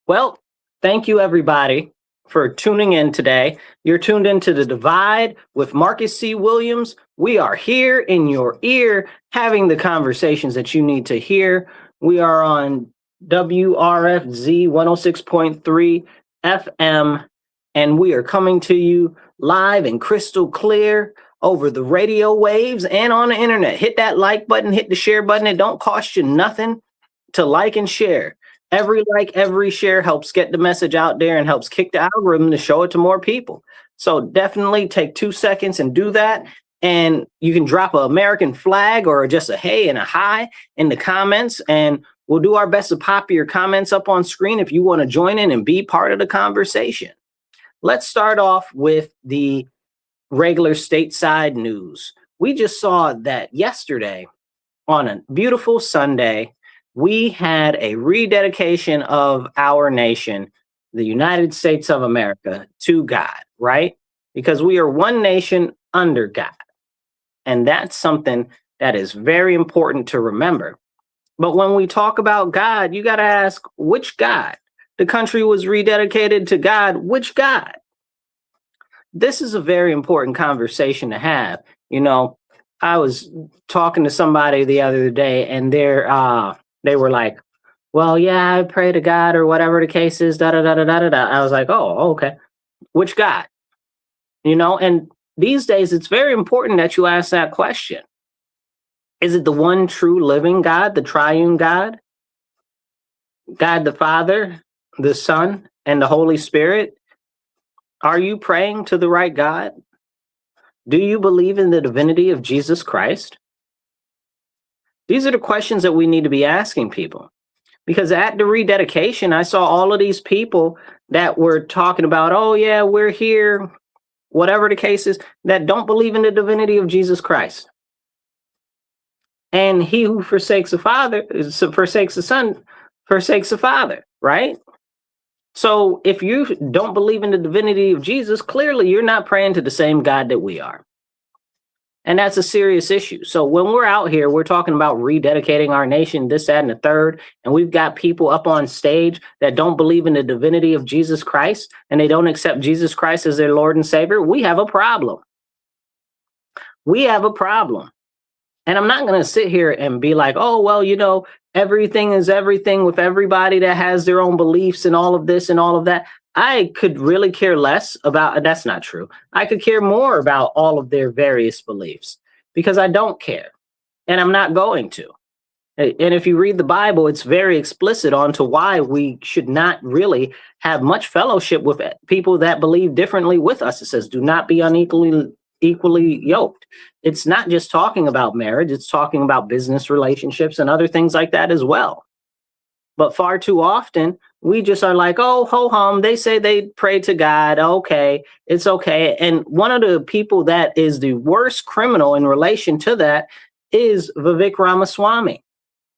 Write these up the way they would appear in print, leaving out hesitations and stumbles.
Well, thank you everybody for tuning in today. You're tuned into The Divide with Marcus C. Williams. We are here in your ear having the conversations that you need to hear. We are on WRFZ 106.3 FM, and we are coming to you live and crystal clear over the radio waves and on the internet. Hit that like button, hit the share button. It don't cost you nothing to like and share. Every like, every share helps get the message out there and helps kick the algorithm to show it to more people. So definitely take 2 seconds and do that. And you can drop an American flag or just a hey and a hi in the comments. And we'll do our best to pop your comments up on screen if you want to join in and be part of the conversation. Let's start off with the regular stateside news. We just saw that yesterday on a beautiful Sunday, we had a rededication of our nation, the United States of America, to God, right? Because we are one nation under God. And that's something that is very important to remember. But when we talk about God, you got to ask, which God? The country was rededicated to God. Which God? This is a very important conversation to have. You know, I was talking to somebody the other day, and they were like, well, yeah, I pray to God or whatever the case is, da da da da da da da. I was like, oh, okay. Which God? You know, and these days it's very important that you ask that question. Is it the one true living God, the triune God? God the Father, the Son, and the Holy Spirit? Are you praying to the right God? Do you believe in the divinity of Jesus Christ? These are the questions that we need to be asking people. Because at the rededication, I saw all of these people that were talking about, oh yeah, we're here, whatever the case is, that don't believe in the divinity of Jesus Christ. And he who forsakes the Father, forsakes the Son, forsakes the Father, right? So if you don't believe in the divinity of Jesus, clearly you're not praying to the same God that we are. And that's a serious issue. So when we're out here, we're talking about rededicating our nation, this, that, and the third. And we've got people up on stage that don't believe in the divinity of Jesus Christ, and they don't accept Jesus Christ as their Lord and Savior. We have a problem. We have a problem. And I'm not going to sit here and be like, oh, well, you know, everything is everything with everybody that has their own beliefs and all of this and all of that. I could really care less about, that's not true. I could care more about all of their various beliefs because I don't care and I'm not going to. And if you read the Bible, it's very explicit on to why we should not really have much fellowship with people that believe differently with us. It says, do not be equally yoked. It's not just talking about marriage. It's talking about business relationships and other things like that as well. But far too often, we just are like, oh, ho-hum, they say they pray to God. Okay, it's okay. And one of the people that is the worst criminal in relation to that is Vivek Ramaswamy,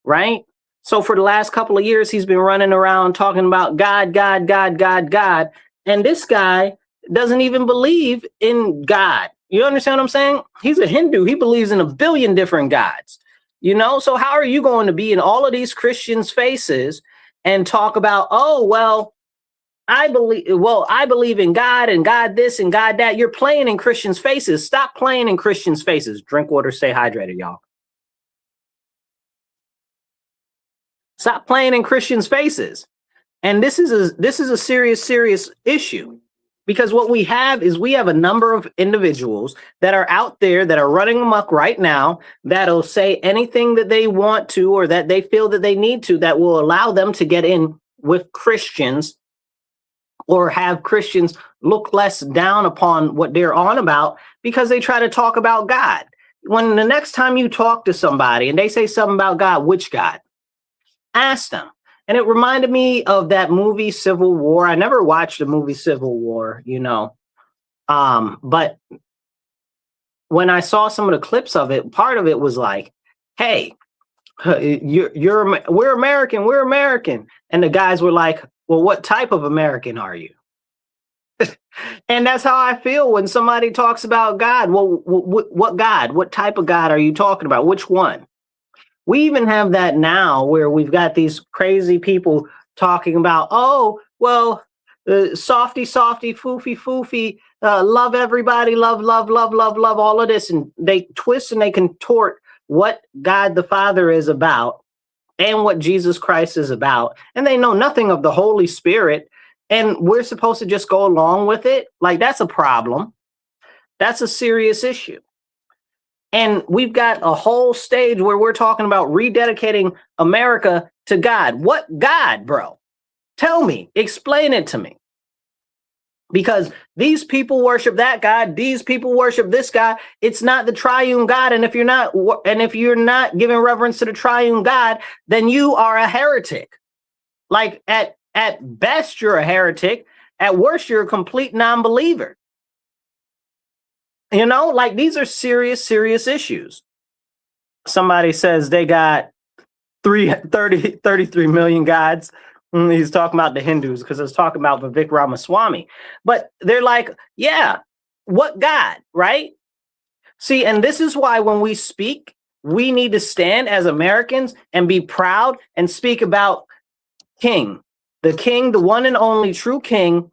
right? So for the last couple of years, he's been running around talking about God, God, God, God, God. And this guy doesn't even believe in God. You understand what I'm saying? He's a Hindu. He believes in a billion different gods. You know, so how are you going to be in all of these Christians' faces and talk about, oh, well, I believe in God and God this and God that. You're playing in Christians' faces. Stop playing in Christians' faces. Drink water, stay hydrated, y'all. Stop playing in Christians' faces. And this is a serious issue. Because what we have is we have a number of individuals that are out there that are running amok right now that'll say anything that they want to or that they feel that they need to that will allow them to get in with Christians or have Christians look less down upon what they're on about because they try to talk about God. When the next time you talk to somebody and they say something about God, which God? Ask them. And it reminded me of that movie Civil War. I never watched the movie Civil War, you know. But when I saw some of the clips of it, part of it was like, hey, we're American. And the guys were like, well, what type of American are you? And that's how I feel when somebody talks about God. Well, what God? What type of God are you talking about? Which one? We even have that now where we've got these crazy people talking about, oh, well, softy, softy, foofy, foofy, love everybody, love, love, love, love, love, all of this. And they twist and they contort what God the Father is about and what Jesus Christ is about. And they know nothing of the Holy Spirit. And we're supposed to just go along with it. Like, that's a problem. That's a serious issue. And we've got a whole stage where we're talking about rededicating America to God. What God, bro? Tell me, explain it to me. Because these people worship that God, these people worship this God. It's not the triune God. And if you're not giving reverence to the triune God, then you are a heretic. Like, at best, you're a heretic. At worst, you're a complete non-believer. You know, like, these are serious, serious issues. Somebody says they got 33 million gods. He's talking about the Hindus because I was talking about Vivek Ramaswamy. But they're like, yeah, what God, right? See, and this is why when we speak, we need to stand as Americans and be proud and speak about King, the one and only true King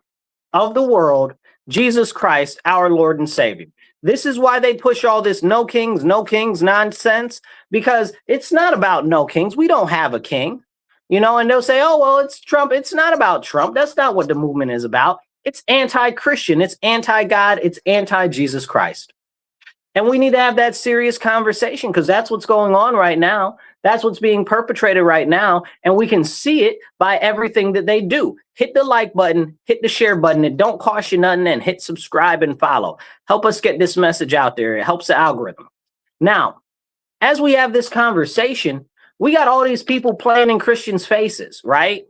of the world, Jesus Christ, our Lord and Savior. This is why they push all this no kings nonsense, because it's not about no kings. We don't have a king. You know, and they'll say, oh, well, it's Trump. It's not about Trump. That's not what the movement is about. It's anti-Christian. It's anti-God. It's anti-Jesus Christ. And we need to have that serious conversation because that's what's going on right now. That's what's being perpetrated right now. And we can see it by everything that they do. Hit the like button, hit the share button. It don't cost you nothing, and hit subscribe and follow. Help us get this message out there. It helps the algorithm. Now, as we have this conversation, we got all these people playing in Christians' faces, right?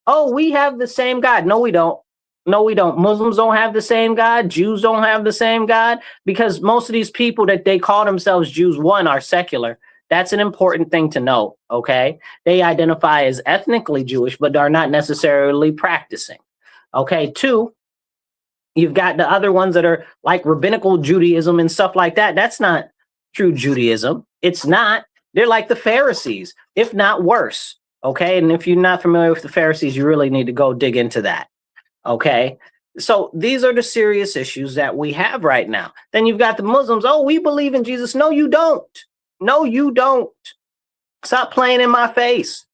Oh, we have the same God. No, we don't. No, we don't. Muslims don't have the same God. Jews don't have the same God, because most of these people that they call themselves Jews, one, are secular. That's an important thing to note, okay? They identify as ethnically Jewish, but are not necessarily practicing, okay? Two, you've got the other ones that are like rabbinical Judaism and stuff like that. That's not true Judaism. It's not. They're like the Pharisees, if not worse, okay? And if you're not familiar with the Pharisees, you really need to go dig into that, okay? So these are the serious issues that we have right now. Then you've got the Muslims. Oh, we believe in Jesus. No, you don't. No, you don't. Stop playing in my face.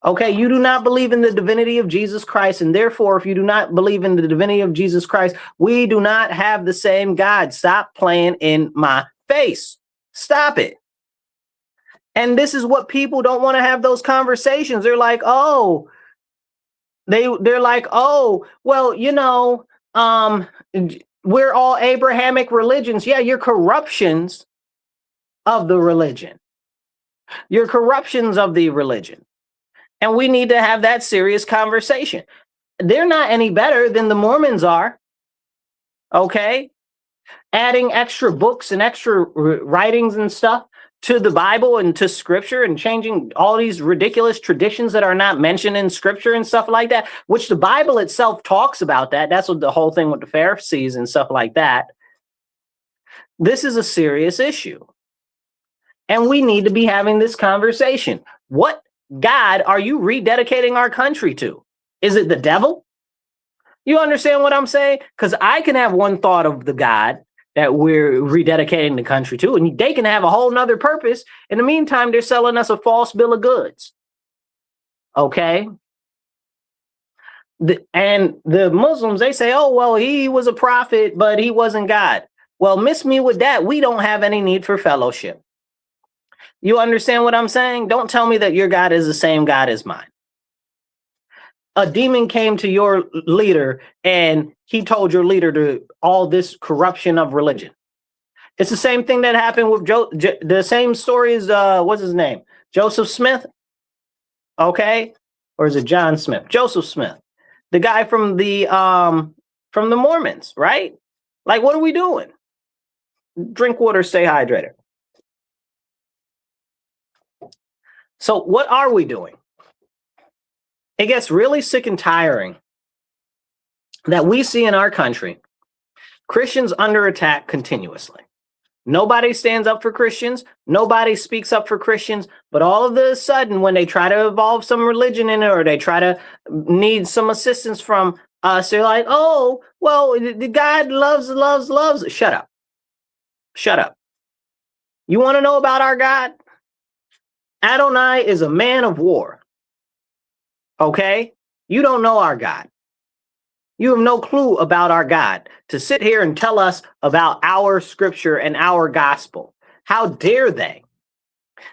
Okay, you do not believe in the divinity of Jesus Christ. And therefore, if you do not believe in the divinity of Jesus Christ, we do not have the same God. Stop playing in my face. Stop it. And this is what people don't want to have those conversations. They're like, oh, they're like, oh, well, you know, we're all Abrahamic religions. Yeah, you're corruptions of the religion. You're corruptions of the religion. And we need to have that serious conversation. They're not any better than the Mormons are. Okay? Adding extra books and extra writings and stuff to the Bible and to scripture, and changing all these ridiculous traditions that are not mentioned in scripture and stuff like that, which the Bible itself talks about that. That's what the whole thing with the Pharisees and stuff like that. This is a serious issue. And we need to be having this conversation. What God are you rededicating our country to? Is it the devil? You understand what I'm saying? Because I can have one thought of the God that we're rededicating the country to, and they can have a whole nother purpose. In the meantime, they're selling us a false bill of goods. Okay? And the Muslims, they say, oh, well, he was a prophet, but he wasn't God. Well, miss me with that. We don't have any need for fellowship. You understand what I'm saying? Don't tell me that your God is the same God as mine. A demon came to your leader and he told your leader to all this corruption of religion. It's the same thing that happened with the same story as, what's his name? Joseph Smith. Okay. Or is it John Smith? Joseph Smith, the guy from the Mormons, right? Like, what are we doing? Drink water, stay hydrated. So what are we doing? It gets really sick and tiring that we see in our country Christians under attack continuously. Nobody stands up for Christians. Nobody speaks up for Christians. But all of a sudden, when they try to evolve some religion in it, or they try to need some assistance from us, they're like, oh, well, the God loves. Shut up. Shut up. You want to know about our God? Adonai is a man of war. Okay? You don't know our God. You have no clue about our God to sit here and tell us about our scripture and our gospel. How dare they?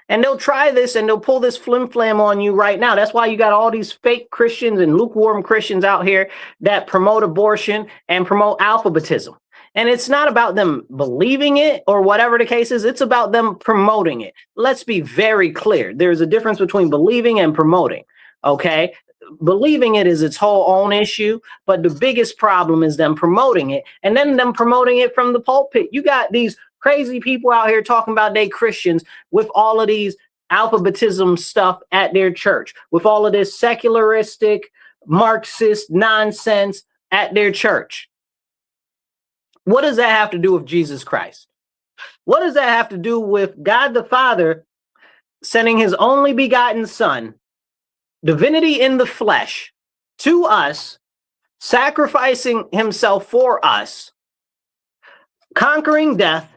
And they'll try this and they'll pull this flim flam on you right now. That's why you got all these fake Christians and lukewarm Christians out here that promote abortion and promote alphabetism. And it's not about them believing it or whatever the case is. It's about them promoting it. Let's be very clear. There's a difference between believing and promoting. Okay? Believing it is its whole own issue, but the biggest problem is them promoting it, and then them promoting it from the pulpit. You got these crazy people out here talking about they Christians with all of these alphabetism stuff at their church, with all of this secularistic Marxist nonsense at their church. What does that have to do with Jesus Christ? What does that have to do with God the Father sending his only begotten Son, divinity in the flesh, to us, sacrificing himself for us, conquering death,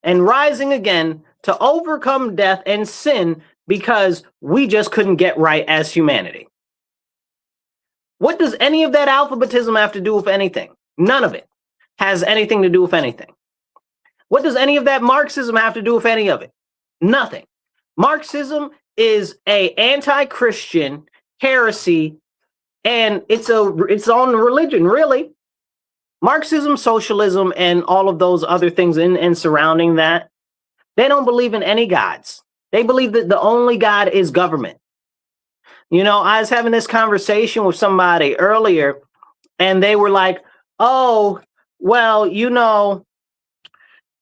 and rising again to overcome death and sin because we just couldn't get right as humanity? What does any of that alphabetism have to do with anything? None of it has anything to do with anything. What does any of that Marxism have to do with any of it? Nothing. Marxism is a anti-Christian heresy, and it's on religion, really. Marxism, socialism, and all of those other things in surrounding that, they don't believe in any gods. They believe that the only God is government. You know, I was having this conversation with somebody earlier, and they were like, oh, well, you know,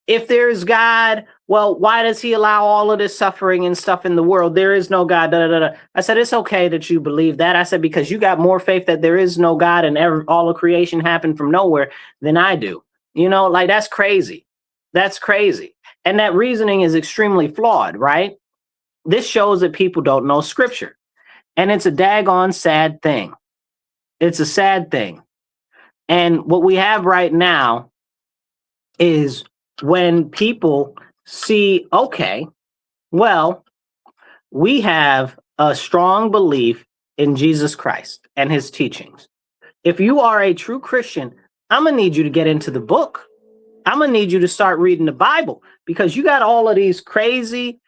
if there's God, well, why does he allow all of this suffering and stuff in the world? There is no God. Da, da, da, da. I said, it's okay that you believe that. I said, because you got more faith that there is no God and all of creation happened from nowhere than I do. You know, like, that's crazy. That's crazy. And that reasoning is extremely flawed, right? This shows that people don't know scripture. And it's a daggone sad thing. It's a sad thing. And what we have right now is when people see, okay, well, we have a strong belief in Jesus Christ and his teachings. If you are a true Christian, I'm going to need you to get into the book. I'm going to need you to start reading the Bible, because you got all of these crazy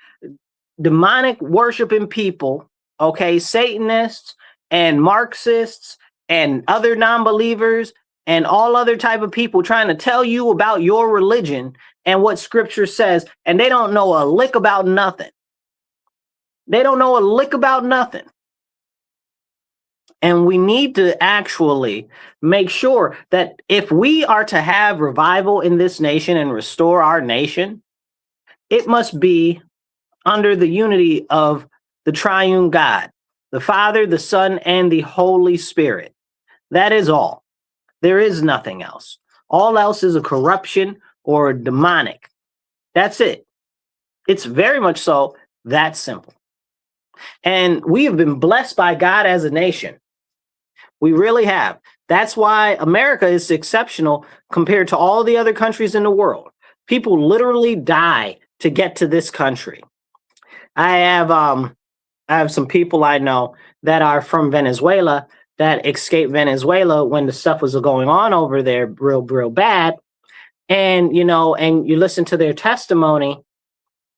demonic worshiping people, okay, Satanists and Marxists and other non-believers and all other type of people trying to tell you about your religion and what scripture says, and they don't know a lick about nothing. They don't know a lick about nothing. And we need to actually make sure that if we are to have revival in this nation and restore our nation, it must be under the unity of the triune God, the Father, the Son, and the Holy Spirit. That is all. There is nothing else. All else is a corruption or demonic. That's it. It's very much so that simple. And we have been blessed by God as a nation. We really have. That's why America is exceptional compared to all the other countries in the world. People literally die to get to this country. I have some people I know that are from Venezuela that escaped Venezuela when the stuff was going on over there real bad. And, you know, and you listen to their testimony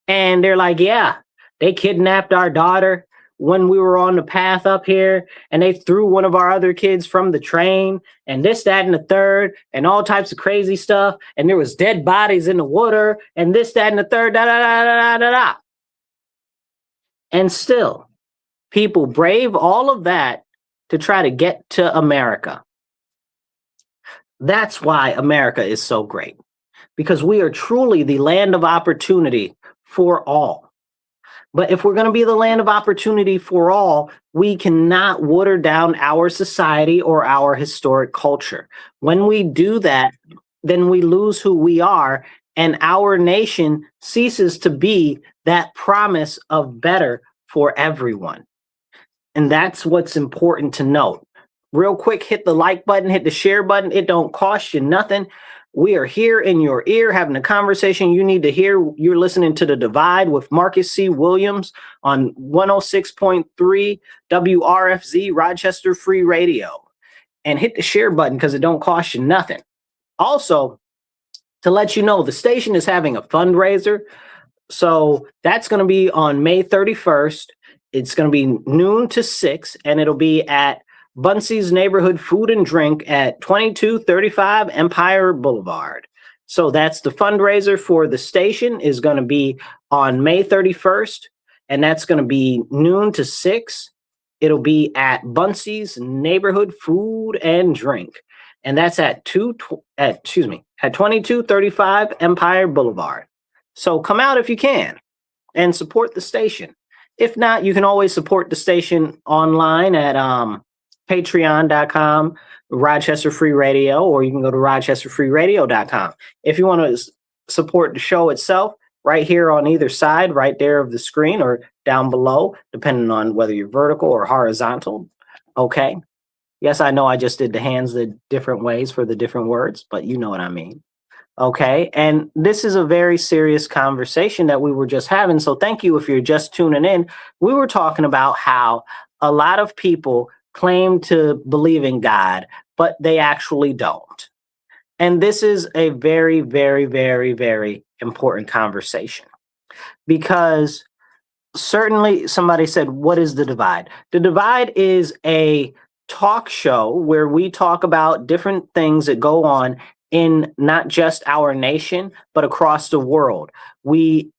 and they're like, yeah, they kidnapped our daughter when we were on the path up here, and they threw one of our other kids from the train, and this, that, and the third, and all types of crazy stuff. And there was dead bodies in the water, and this, that, and the third, da, da, da, da, da, da. And still, people brave all of that to try to get to America. That's why America is so great, because we are truly the land of opportunity for all. But if we're going to be the land of opportunity for all, we cannot water down our society or our historic culture. When we do that, then we lose who we are, and our nation ceases to be that promise of better for everyone. And that's what's important to note. Real quick, hit the like button, hit the share button. It don't cost you nothing. We are here in your ear having a conversation you need to hear. You're listening to The Divide with Marcus C. Williams on 106.3 WRFZ, Rochester Free Radio. And hit the share button because it don't cost you nothing. Also, to let you know, the station is having a fundraiser. So that's going to be on May 31st. It's going to be noon to 6, and it'll be at Bunsey's Neighborhood Food and Drink at 2235 Empire Boulevard. So that's the fundraiser for the station is going to be on May 31st, and that's going to be noon to 6. It'll be at Bunsey's Neighborhood Food and Drink, and that's at 2235 Empire Boulevard. So come out if you can and support the station. If not, you can always support the station online at patreon.com, Rochester Free Radio, or you can go to rochesterfreeradio.com. If you want to support the show itself, right here on either side, right there of the screen or down below, depending on whether you're vertical or horizontal. Okay. Yes, I know I just did the hands the different ways for the different words, but you know what I mean. Okay. And this is a very serious conversation that we were just having. So thank you if you're just tuning in. We were talking about how a lot of people claim to believe in God, but they actually don't. And this is a very, very, very, very important conversation because certainly somebody said, what is The Divide? The Divide is a talk show where we talk about different things that go on in not just our nation, but across the world. We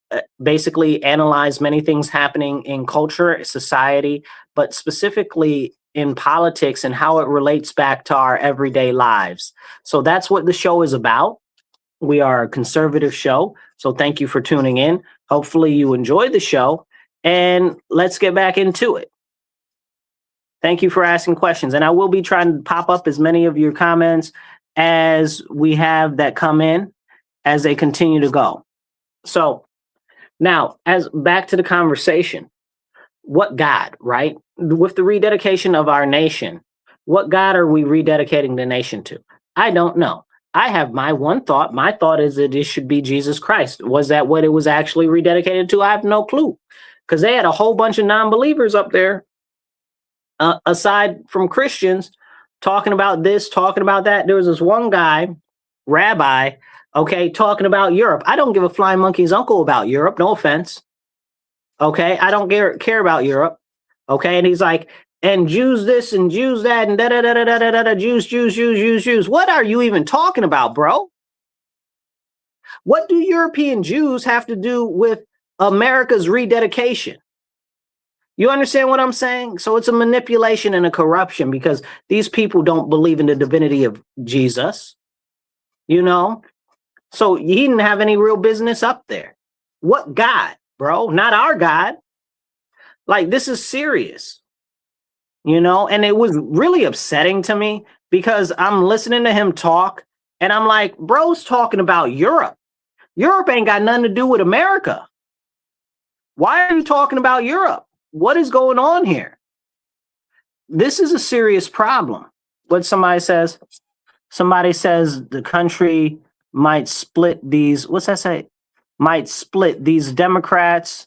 basically analyze many things happening in culture, society, but specifically in politics and how it relates back to our everyday lives. So that's what the show is about. We are a conservative show. So thank you for tuning in. Hopefully you enjoyed the show, and let's get back into it. Thank you for asking questions. And I will be trying to pop up as many of your comments as we have that come in as they continue to go. So now, as back to the conversation, what God, right? With the rededication of our nation, what God are we rededicating the nation to? I don't know. I have my one thought. My thought is that it should be Jesus Christ. Was that what it was actually rededicated to? I have no clue, because they had a whole bunch of non-believers up there, aside from Christians, talking about this, talking about that. There was this one guy, rabbi, okay, talking about Europe. I don't give a flying monkey's uncle about Europe. No offense. Okay, I don't care about Europe. Okay, and he's like, and Jews this and Jews that and da da da da da da da Jews. What are you even talking about, bro? What do European Jews have to do with America's rededication? You understand what I'm saying? So it's a manipulation and a corruption because these people don't believe in the divinity of Jesus, you know? So he didn't have any real business up there. What God, bro? Not our God. Like, this is serious, you know? And it was really upsetting to me because I'm listening to him talk and I'm like, bro's talking about Europe. Europe ain't got nothing to do with America. Why are you talking about Europe? What is going on here? This is a serious problem. What somebody says the country might split these. What's that say? Might split. These Democrats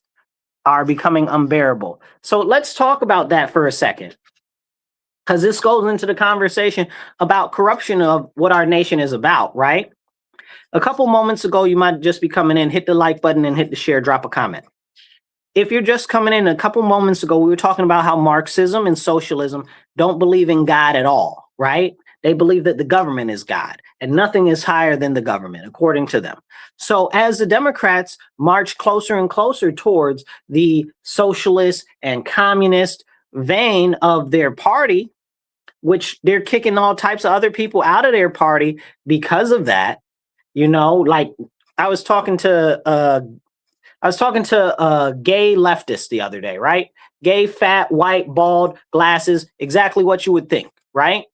are becoming unbearable. So let's talk about that for a second, because this goes into the conversation about corruption of what our nation is about, right? A couple moments ago, you might just be coming in, hit the like button and hit the share, drop a comment. If you're just coming in, a couple moments ago, we were talking about how Marxism and socialism don't believe in God at all, right? They believe that the government is God and nothing is higher than the government, according to them. So as the Democrats march closer and closer towards the socialist and communist vein of their party, which they're kicking all types of other people out of their party because of that, you know, like I was talking to a gay leftist the other day, right? Gay, fat, white, bald, glasses, exactly what you would think, right?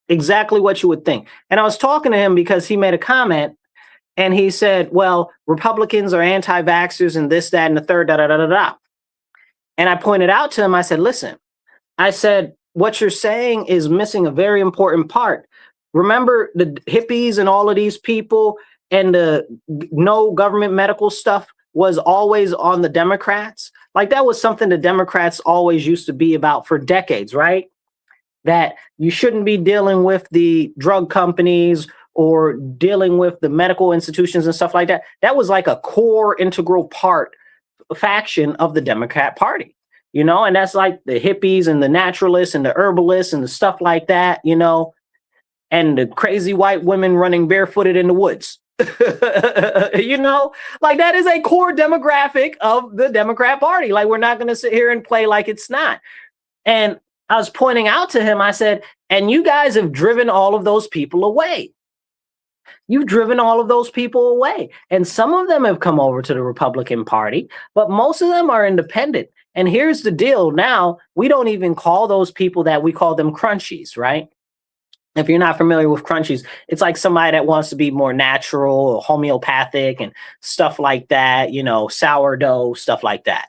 Exactly what you would think. And I was talking to him because he made a comment And he said, well, Republicans are anti-vaxxers and this, that, and the third, da, da, da, da, da. And I pointed out to him, I said, listen, I said, what you're saying is missing a very important part. Remember the hippies and all of these people and the no government medical stuff was always on the Democrats? Like that was something the Democrats always used to be about for decades, right? That you shouldn't be dealing with the drug companies or dealing with the medical institutions and stuff like that. That was like a core integral part faction of the Democrat Party, you know, and that's like the hippies and the naturalists and the herbalists and the stuff like that, you know, and the crazy white women running barefooted in the woods. You know, like that is a core demographic of the Democrat Party. Like we're not going to sit here and play like it's not. And I was pointing out to him, I said, and you guys have driven all of those people away. You've driven all of those people away. And some of them have come over to the Republican Party, but most of them are independent. And here's the deal. Now, we don't even call those people that, we call them crunchies, right? If you're not familiar with crunchies, it's like somebody that wants to be more natural or homeopathic and stuff like that, you know, sourdough, stuff like that.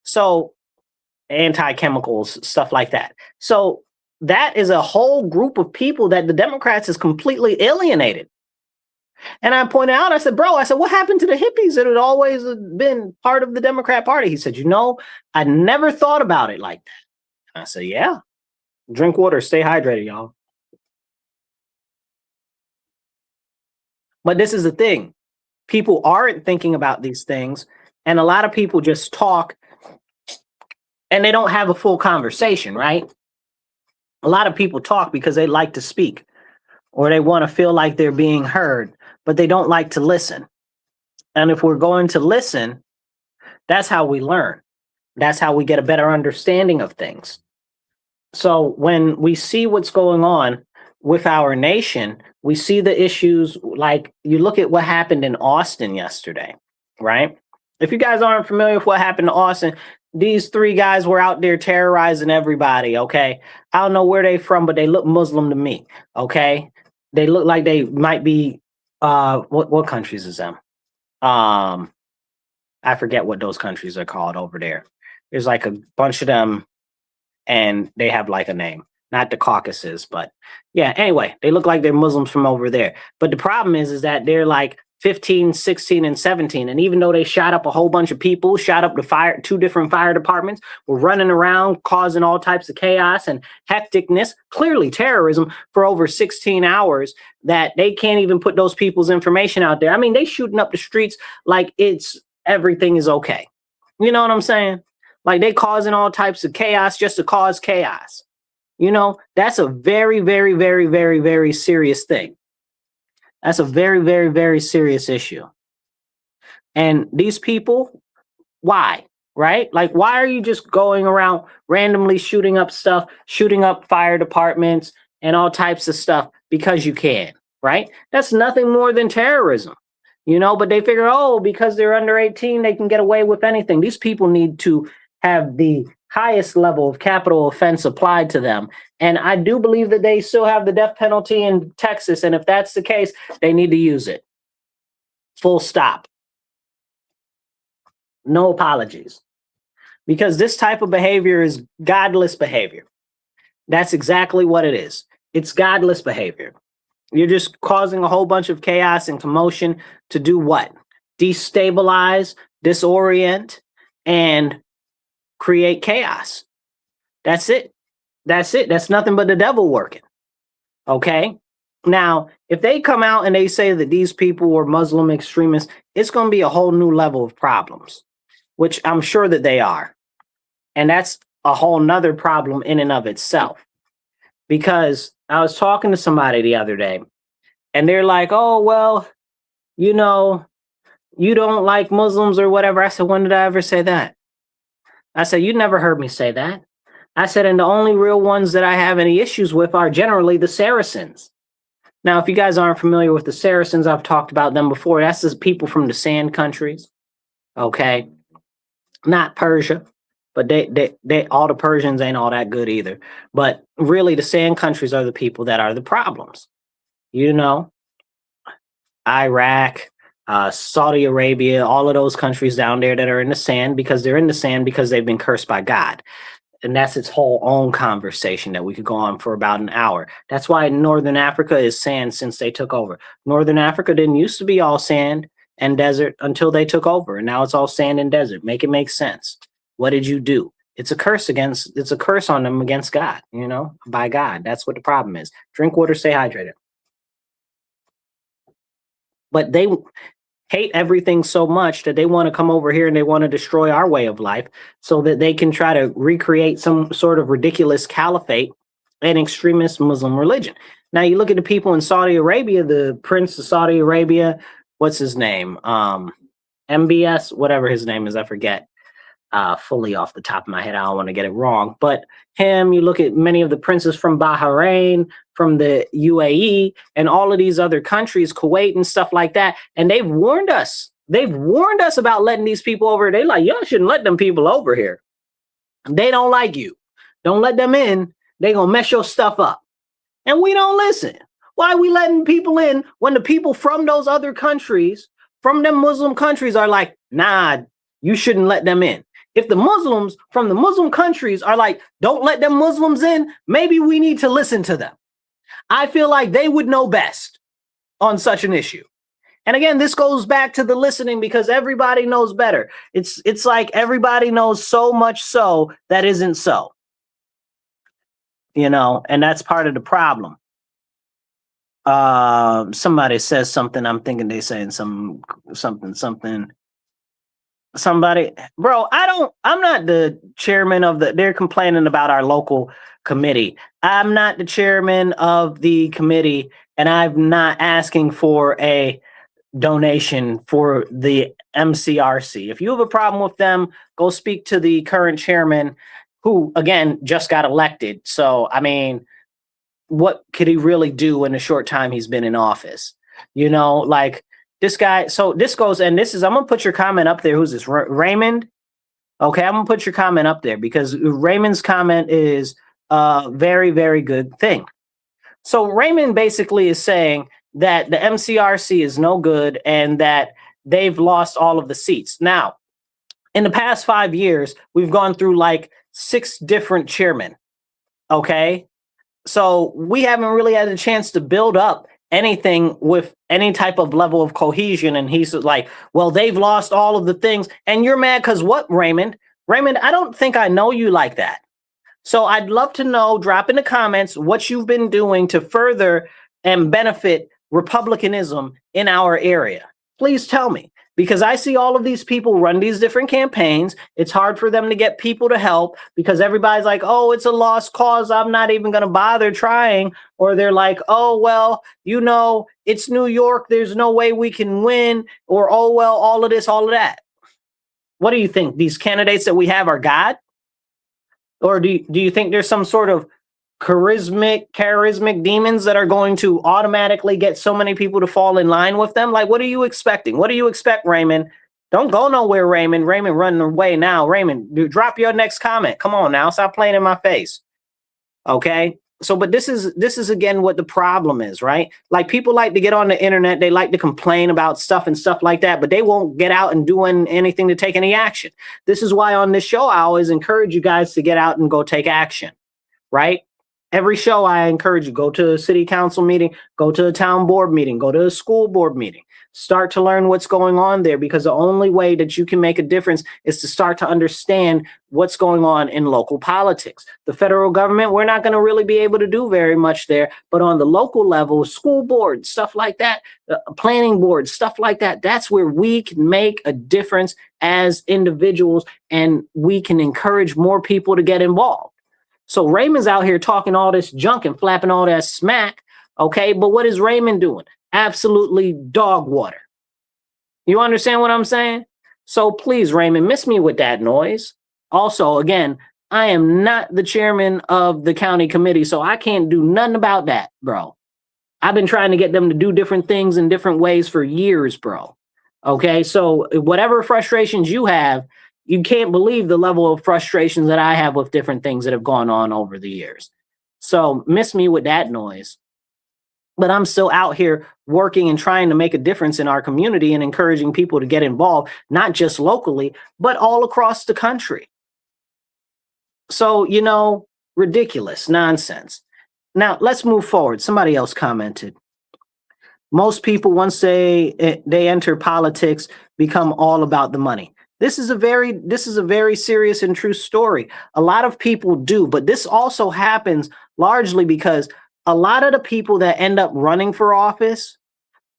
So anti-chemicals, stuff like that. So that is a whole group of people that the Democrats has completely alienated. And I pointed out, I said, bro, I said, what happened to the hippies that had always been part of the Democrat Party? He said, you know, I never thought about it like that. And I said, yeah, drink water, stay hydrated, y'all. But this is the thing. People aren't thinking about these things. And a lot of people just talk and they don't have a full conversation, right? A lot of people talk because they like to speak or they want to feel like they're being heard, but they don't like to listen. And if we're going to listen, that's how we learn. That's how we get a better understanding of things. So when we see what's going on with our nation, we see the issues, like you look at what happened in Austin yesterday, right? If you guys aren't familiar with what happened to Austin, these three guys were out there terrorizing everybody, okay? I don't know where they from, but they look Muslim to me, okay? They look like they might be, what countries is them? I forget what those countries are called over there. There's like a bunch of them and they have like a name, not the Caucasus, but yeah, anyway, they look like they're Muslims from over there. But the problem is that they're like 15, 16, and 17. And even though they shot up a whole bunch of people, shot up the two different fire departments, were running around causing all types of chaos and hecticness, clearly terrorism for over 16 hours, that they can't even put those people's information out there. I mean, they shooting up the streets like everything is okay. You know what I'm saying? Like they causing all types of chaos just to cause chaos. You know, that's a very, very, very, very, very serious thing. That's a very, very, very serious issue. And these people, why? Right? Like, why are you just going around randomly shooting up stuff, shooting up fire departments and all types of stuff because you can, right? That's nothing more than terrorism, you know, but they figure, oh, because they're under 18, they can get away with anything. These people need to have the highest level of capital offense applied to them. And I do believe that they still have the death penalty in Texas. And if that's the case, they need to use it. Full stop. No apologies. Because this type of behavior is godless behavior. That's exactly what it is. It's godless behavior. You're just causing a whole bunch of chaos and commotion to do what? Destabilize, disorient, and create chaos. That's it. That's it. That's nothing but the devil working. Okay. Now, if they come out and they say that these people were Muslim extremists, it's going to be a whole new level of problems, which I'm sure that they are. And that's a whole nother problem in and of itself. Because I was talking to somebody the other day and they're like, oh, well, you know, you don't like Muslims or whatever. I said, when did I ever say that? I said, you never heard me say that. I said, and the only real ones that I have any issues with are generally the Saracens. Now, if you guys aren't familiar with the Saracens, I've talked about them before. That's the people from the sand countries. Okay. Not Persia, but they all the Persians ain't all that good either. But really the sand countries are the people that are the problems. You know, Iraq, Saudi Arabia, all of those countries down there that are in the sand, because they're in the sand because they've been cursed by God. And that's its whole own conversation that we could go on for about an hour. That's why Northern Africa is sand since they took over. Northern Africa didn't used to be all sand and desert until they took over. And now it's all sand and desert. Make it make sense. What did you do? It's a curse on them against God, by God. That's what the problem is. Drink water, stay hydrated. But they hate everything so much that they want to come over here and they want to destroy our way of life so that they can try to recreate some sort of ridiculous caliphate and extremist Muslim religion. Now you look at the people in Saudi Arabia, the Prince of Saudi Arabia, what's his name? MBS, whatever his name is, I forget. Fully off the top of my head, I don't want to get it wrong, but him, you look at many of the princes from Bahrain, from the UAE, and all of these other countries, Kuwait and stuff like that, and they've warned us. They've warned us about letting these people over. They like, y'all shouldn't let them people over here. They don't like you. Don't let them in. They gonna mess your stuff up. And we don't listen. Why are we letting people in when the people from those other countries, from them Muslim countries, are like, nah, you shouldn't let them in? If the Muslims from the Muslim countries are like, don't let them Muslims in, maybe we need to listen to them. I feel like they would know best on such an issue. And again, this goes back to the listening, because everybody knows better. It's like everybody knows so much so that isn't so. And that's part of the problem. Somebody says something, I'm thinking they saying something. Somebody, bro, I'm not the chairman of they're complaining about our local committee. I'm not the chairman of the committee, and I'm not asking for a donation for the MCRC. If you have a problem with them, go speak to the current chairman, who, again, just got elected. So, I mean, what could he really do in the short time he's been in office? This guy, so this goes, and this is, I'm going to put your comment up there. Who's this? Raymond? Okay, I'm going to put your comment up there because Raymond's comment is a very, very good thing. So Raymond basically is saying that the MCRC is no good and that they've lost all of the seats. Now, in the past 5 years, we've gone through like 6 different chairmen. Okay, so we haven't really had a chance to build up anything with any type of level of cohesion. And he's like, well, they've lost all of the things. And you're mad because what, Raymond? Raymond, I don't think I know you like that. So I'd love to know, drop in the comments what you've been doing to further and benefit Republicanism in our area. Please tell me, because I see all of these people run these different campaigns. It's hard for them to get people to help because everybody's like, oh, it's a lost cause, I'm not even going to bother trying. Or they're like, oh, well, it's New York, there's no way we can win. Or, oh, well, all of this, all of that. What do you think? These candidates that we have are God? Or do you think there's some sort of charismatic demons that are going to automatically get so many people to fall in line with them? Like, what are you expecting? What do you expect, Raymond? Don't go nowhere, Raymond. Raymond running away now. Raymond, drop your next comment. Come on now, stop playing in my face. Okay. So, but this is again what the problem is, right? Like, people like to get on the internet, they like to complain about stuff and stuff like that, but they won't get out and do anything to take any action. This is why on this show I always encourage you guys to get out and go take action, right? Every show I encourage you, go to a city council meeting, go to a town board meeting, go to a school board meeting. Start to learn what's going on there, because the only way that you can make a difference is to start to understand what's going on in local politics. The federal government, we're not going to really be able to do very much there, but on the local level, school boards, stuff like that, planning boards, stuff like that, that's where we can make a difference as individuals, and we can encourage more people to get involved. So Raymond's out here talking all this junk and flapping all that smack, okay? But what is Raymond doing? Absolutely dog water. You understand what I'm saying? So please, Raymond, miss me with that noise. Also, again, I am not the chairman of the county committee, so I can't do nothing about that, bro. I've been trying to get them to do different things in different ways for years, bro. Okay, so whatever frustrations you have, you can't believe the level of frustrations that I have with different things that have gone on over the years. So miss me with that noise. but I'm still out here working and trying to make a difference in our community and encouraging people to get involved, not just locally, but all across the country. So, ridiculous nonsense. Now, let's move forward. Somebody else commented. Most people, once they enter politics, become all about the money. This is a very serious and true story. A lot of people do, but this also happens largely because a lot of the people that end up running for office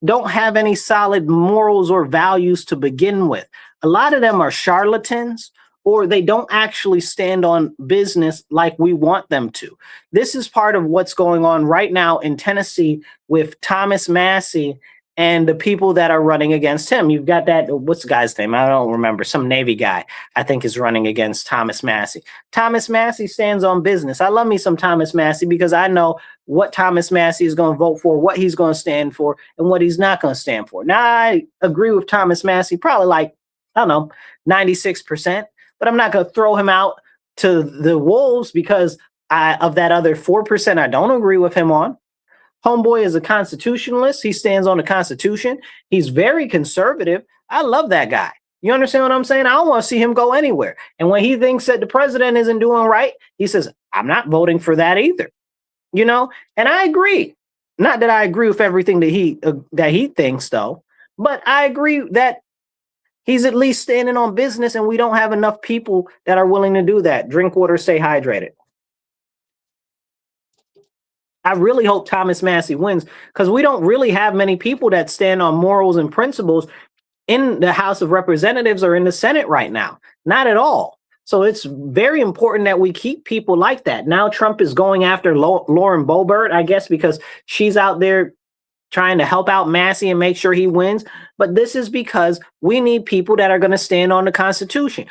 don't have any solid morals or values to begin with. A lot of them are charlatans, or they don't actually stand on business like we want them to. This is part of what's going on right now in Tennessee with Thomas Massie and the people that are running against him. You've got that, what's the guy's name? I don't remember. Some Navy guy, I think, is running against Thomas Massie. Thomas Massie stands on business. I love me some Thomas Massie because I know what Thomas Massie is going to vote for, what he's going to stand for, and what he's not going to stand for. Now, I agree with Thomas Massie, probably like, I don't know, 96%, but I'm not going to throw him out to the wolves because of that other 4% I don't agree with him on. Homeboy is a constitutionalist. He stands on the Constitution. He's very conservative. I love that guy. You understand what I'm saying? I don't want to see him go anywhere. And when he thinks that the president isn't doing right, he says, I'm not voting for that either. And I agree. Not that I agree with everything that he thinks, though, but I agree that he's at least standing on business, and we don't have enough people that are willing to do that. Drink water, stay hydrated. I really hope Thomas Massie wins because we don't really have many people that stand on morals and principles in the House of Representatives or in the Senate right now. Not at all. So it's very important that we keep people like that. Now Trump is going after Lauren Boebert, I guess, because she's out there trying to help out Massie and make sure he wins. But this is because we need people that are going to stand on the Constitution.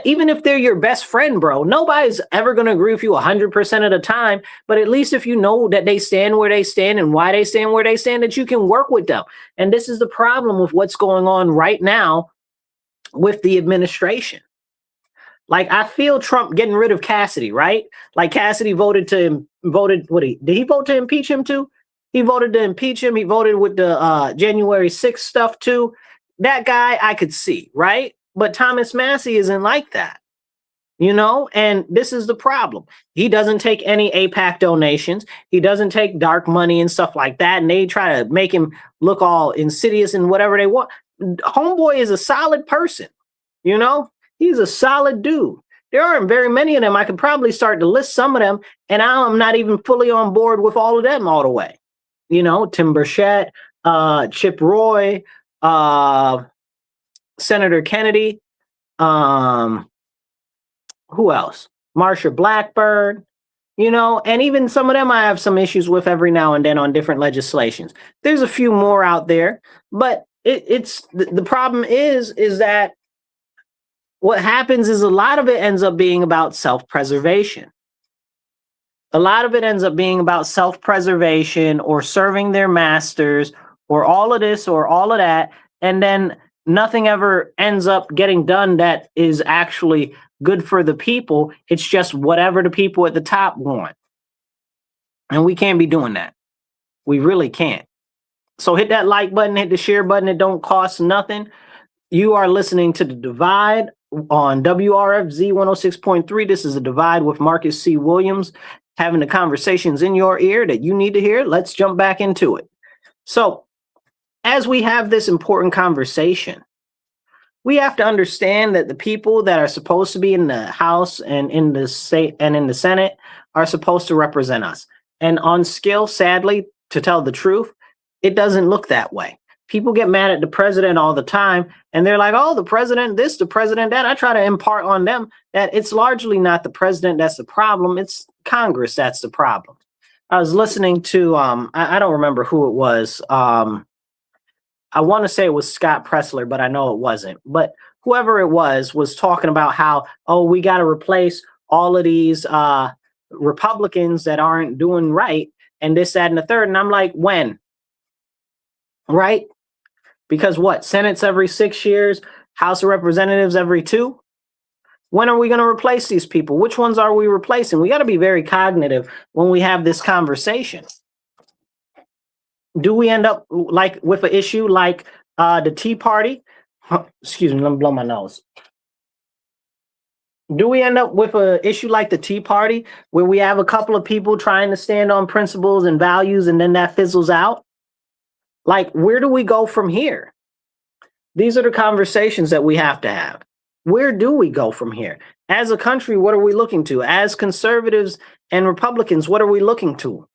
Even if they're your best friend, bro, nobody's ever going to agree with you 100% of the time. But at least if you know that they stand where they stand and why they stand where they stand, that you can work with them. And this is the problem with what's going on right now with the administration. Like, I feel Trump getting rid of Cassidy, right? Like, Cassidy did he vote to impeach him too? He voted to impeach him. He voted with the January 6th stuff too. That guy I could see, right? But Thomas Massie isn't like that, and this is the problem. He doesn't take any AIPAC donations. He doesn't take dark money and stuff like that. And they try to make him look all insidious and whatever they want. Homeboy is a solid person, he's a solid dude. There aren't very many of them. I could probably start to list some of them, and I'm not even fully on board with all of them all the way. Tim Burchett, Chip Roy, Senator Kennedy, who else? Marsha Blackburn, and even some of them I have some issues with every now and then on different legislations. There's a few more out there, but it's the problem is that what happens is a lot of it ends up being about self-preservation. A lot of it ends up being about self-preservation or serving their masters or all of this or all of that, and then nothing ever ends up getting done that is actually good for the people. It's just whatever the people at the top want. And we can't be doing that. We really can't. So hit that like button, hit the share button. It don't cost nothing. You are listening to The Divide on WRFZ 106.3. This is The Divide with Marcus C. Williams, having the conversations in your ear that you need to hear. Let's jump back into it. So, as we have this important conversation, we have to understand that the people that are supposed to be in the House and in the state and in the Senate are supposed to represent us. And on skill, sadly, to tell the truth, it doesn't look that way. People get mad at the president all the time, and they're like, oh, the president this, the president that. I try to impart on them that it's largely not the president that's the problem. It's Congress that's the problem. I was listening to, I don't remember who it was. I want to say it was Scott Pressler, but I know it wasn't. But whoever it was talking about how, we got to replace all of these Republicans that aren't doing right and this, that, and the third. And I'm like, when? Right? Because what? Senate's every 6 years, House of Representatives every 2. When are we going to replace these people? Which ones are we replacing? We got to be very cognitive when we have this conversation. Do we end up like with an issue like the Tea Party? Excuse me, let me blow my nose. Do we end up with an issue like the Tea Party where we have a couple of people trying to stand on principles and values and then that fizzles out? Like, where do we go from here? These are the conversations that we have to have. Where do we go from here? As a country, what are we looking to? As conservatives and Republicans, what are we looking to?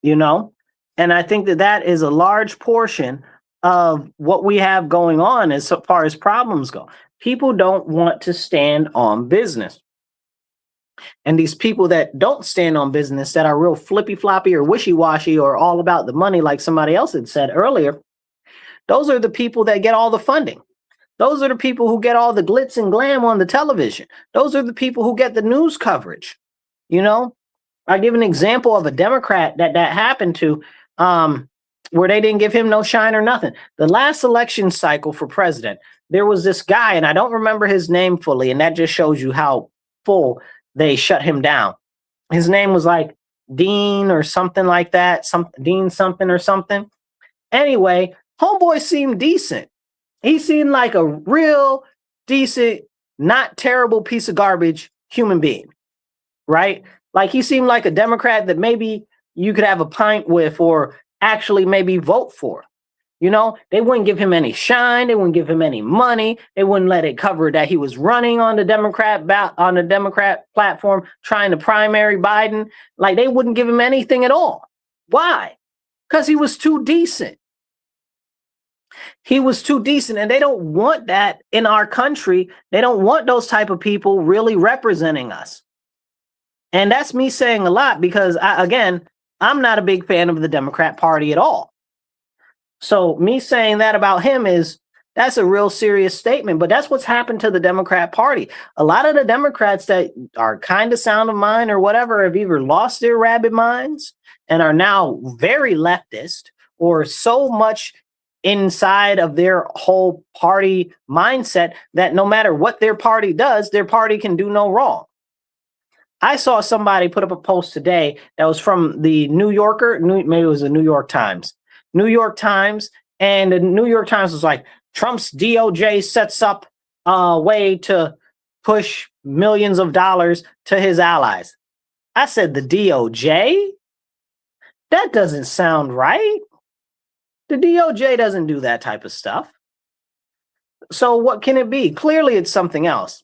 You know? And I think that that is a large portion of what we have going on as far as problems go. People don't want to stand on business. And these people that don't stand on business, that are real flippy floppy or wishy washy or all about the money, like somebody else had said earlier, those are the people that get all the funding. Those are the people who get all the glitz and glam on the television. Those are the people who get the news coverage. You know, I give an example of a Democrat that happened to, where they didn't give him no shine or nothing. The last election cycle for president, there was this guy, and I don't remember his name fully, and that just shows you how full they shut him down. His name was like Dean or something like that, Dean something or something. Anyway, homeboy seemed decent. He seemed like a real decent, not terrible piece of garbage human being, right? Like he seemed like a Democrat that maybe you could have a pint with or actually maybe vote for. You know, they wouldn't give him any shine. They wouldn't give him any money. They wouldn't let it cover that he was running on the Democrat platform, trying to primary Biden. Like they wouldn't give him anything at all. Why? Because he was too decent. He was too decent, and they don't want that in our country. They don't want those type of people really representing us. And that's me saying a lot because, I'm not a big fan of the Democrat Party at all. So me saying that about him that's a real serious statement, but that's what's happened to the Democrat Party. A lot of the Democrats that are kind of sound of mind or whatever have either lost their rabid minds and are now very leftist or so much inside of their whole party mindset that no matter what their party does, their party can do no wrong. I saw somebody put up a post today that was from the New Yorker, maybe it was the New York Times, and the New York Times was like, Trump's DOJ sets up a way to push millions of dollars to his allies. I said, the DOJ? That doesn't sound right. The DOJ doesn't do that type of stuff. So what can it be? Clearly, it's something else.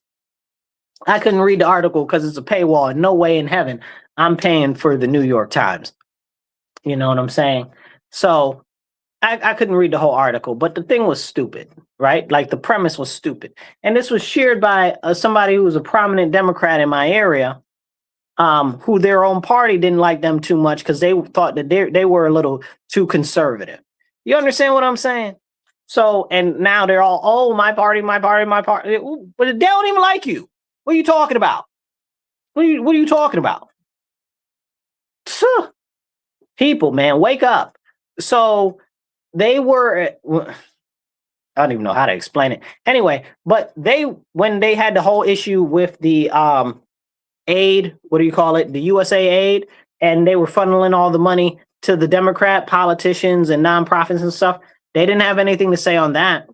I couldn't read the article because it's a paywall, and no way in heaven I'm paying for the New York Times. You know what I'm saying? So I couldn't read the whole article, but the thing was stupid, right? Like the premise was stupid. And this was shared by somebody who was a prominent Democrat in my area, who their own party didn't like them too much because they thought that they were a little too conservative. You understand what I'm saying? So, and now they're all, oh, my party. But they don't even like you. What are you talking about? What are you talking about? People, man, wake up. So they were, I don't even know how to explain it. Anyway, but when they had the whole issue with the aid, what do you call it? The USA aid, and they were funneling all the money to the Democrat politicians and nonprofits and stuff. They didn't have anything to say on that.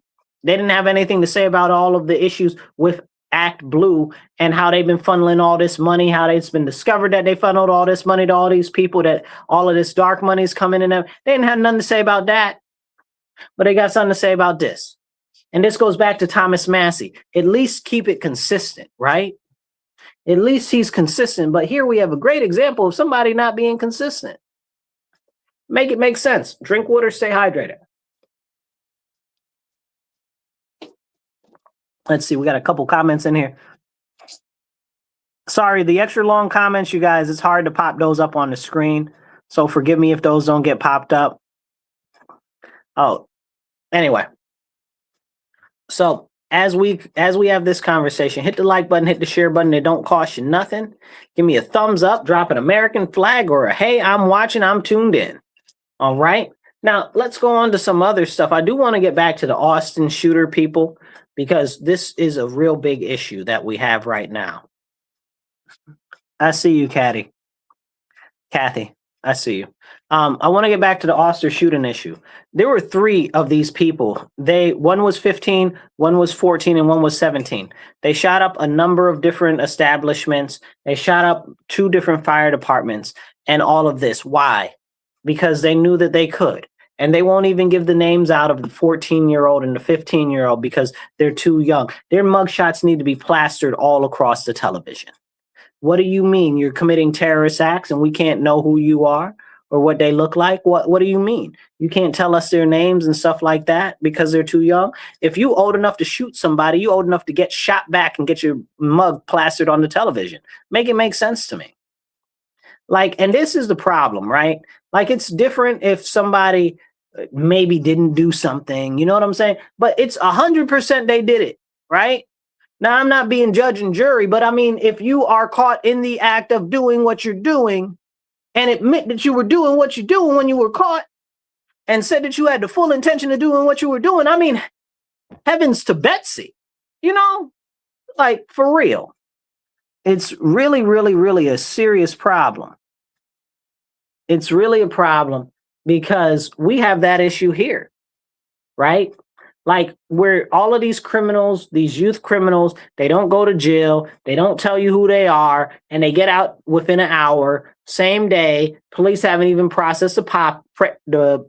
They didn't have anything to say about all of the issues with Act Blue and how they've been funneling all this money, how it's been discovered that they funneled all this money to all these people, that all of this dark money is coming in. They didn't have nothing to say about that, but they got something to say about this. And this goes back to Thomas Massey. At least keep it consistent, right? At least he's consistent. But here we have a great example of somebody not being consistent. Make it make sense. Drink water, stay hydrated. Let's see, we got a couple comments in here. Sorry, the extra long comments, you guys, it's hard to pop those up on the screen. So forgive me if those don't get popped up. Oh, anyway. So as we have this conversation, hit the like button, hit the share button. It don't cost you nothing. Give me a thumbs up, drop an American flag, or a hey, I'm watching, I'm tuned in. All right. Now let's go on to some other stuff. I do want to get back to the Austin shooter, people, because this is a real big issue that we have right now. I see you, Kathy. I see you. I want to get back to the Oster shooting issue. There were 3 of these people. One was 15, one was 14, and one was 17. They shot up a number of different establishments. They shot up 2 different fire departments and all of this. Why? Because they knew that they could. And they won't even give the names out of the 14-year-old and the 15-year-old because they're too young. Their mugshots need to be plastered all across the television. What do you mean? You're committing terrorist acts and we can't know who you are or what they look like? What do you mean? You can't tell us their names and stuff like that because they're too young? If you old enough to shoot somebody, you old enough to get shot back and get your mug plastered on the television. Make it make sense to me. Like, and this is the problem, right? Like, it's different if somebody maybe didn't do something, you know what I'm saying? But it's 100% they did it, right? Now, I'm not being judge and jury, but I mean, if you are caught in the act of doing what you're doing and admit that you were doing what you're doing when you were caught and said that you had the full intention of doing what you were doing, I mean, heavens to Betsy, you know, like for real. It's really, really, really a serious problem. It's really a problem because we have that issue here, right? Like, where all of these criminals, these youth criminals, they don't go to jail, they don't tell you who they are, and they get out within an hour, same day. Police haven't even processed the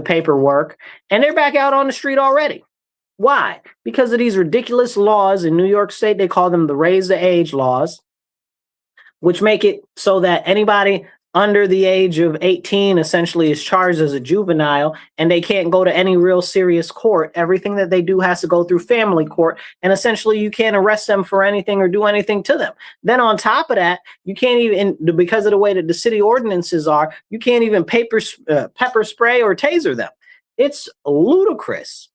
paperwork, and they're back out on the street already. Why? Because of these ridiculous laws in New York State. They call them the raise the age laws, which make it so that anybody under the age of 18 essentially is charged as a juvenile, and they can't go to any real serious court. Everything that they do has to go through family court, and essentially you can't arrest them for anything or do anything to them. Then on top of that, you can't even, because of the way that the city ordinances are, you can't even pepper spray or taser them. It's ludicrous.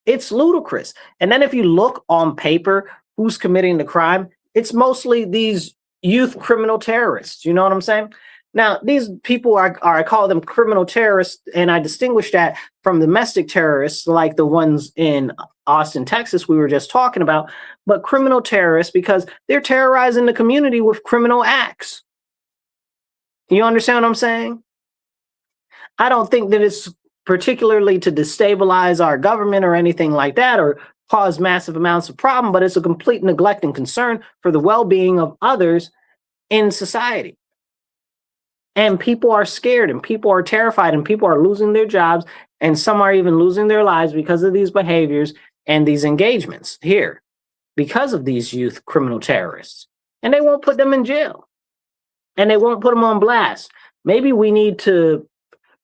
It's ludicrous. And then if you look on paper, who's committing the crime, it's mostly these youth criminal terrorists. You know what I'm saying? Now, these people I call them criminal terrorists, and I distinguish that from domestic terrorists like the ones in Austin, Texas, we were just talking about, but criminal terrorists because they're terrorizing the community with criminal acts. You understand what I'm saying? I don't think that it's particularly to destabilize our government or anything like that or cause massive amounts of problem, but it's a complete neglect and concern for the well-being of others in society. And people are scared and people are terrified and people are losing their jobs and some are even losing their lives because of these behaviors and these engagements here because of these youth criminal terrorists. And they won't put them in jail and they won't put them on blast. Maybe we need to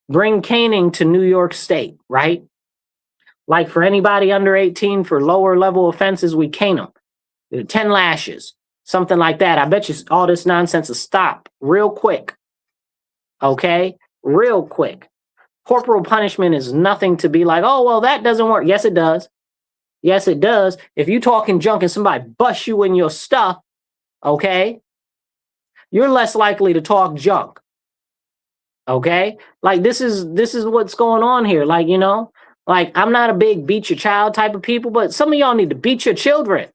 bring caning to New York State, right? Like for anybody under 18 for lower level offenses, we cane them. 10 lashes, something like that. I bet you all this nonsense will stop real quick. Okay, real quick. Corporal punishment is nothing to be like, oh, well, that doesn't work. Yes, it does. Yes, it does. If you talking junk and somebody busts you in your stuff, okay, you're less likely to talk junk. Okay, like this is what's going on here. Like, you know, like I'm not a big beat your child type of people, but some of y'all need to beat your children.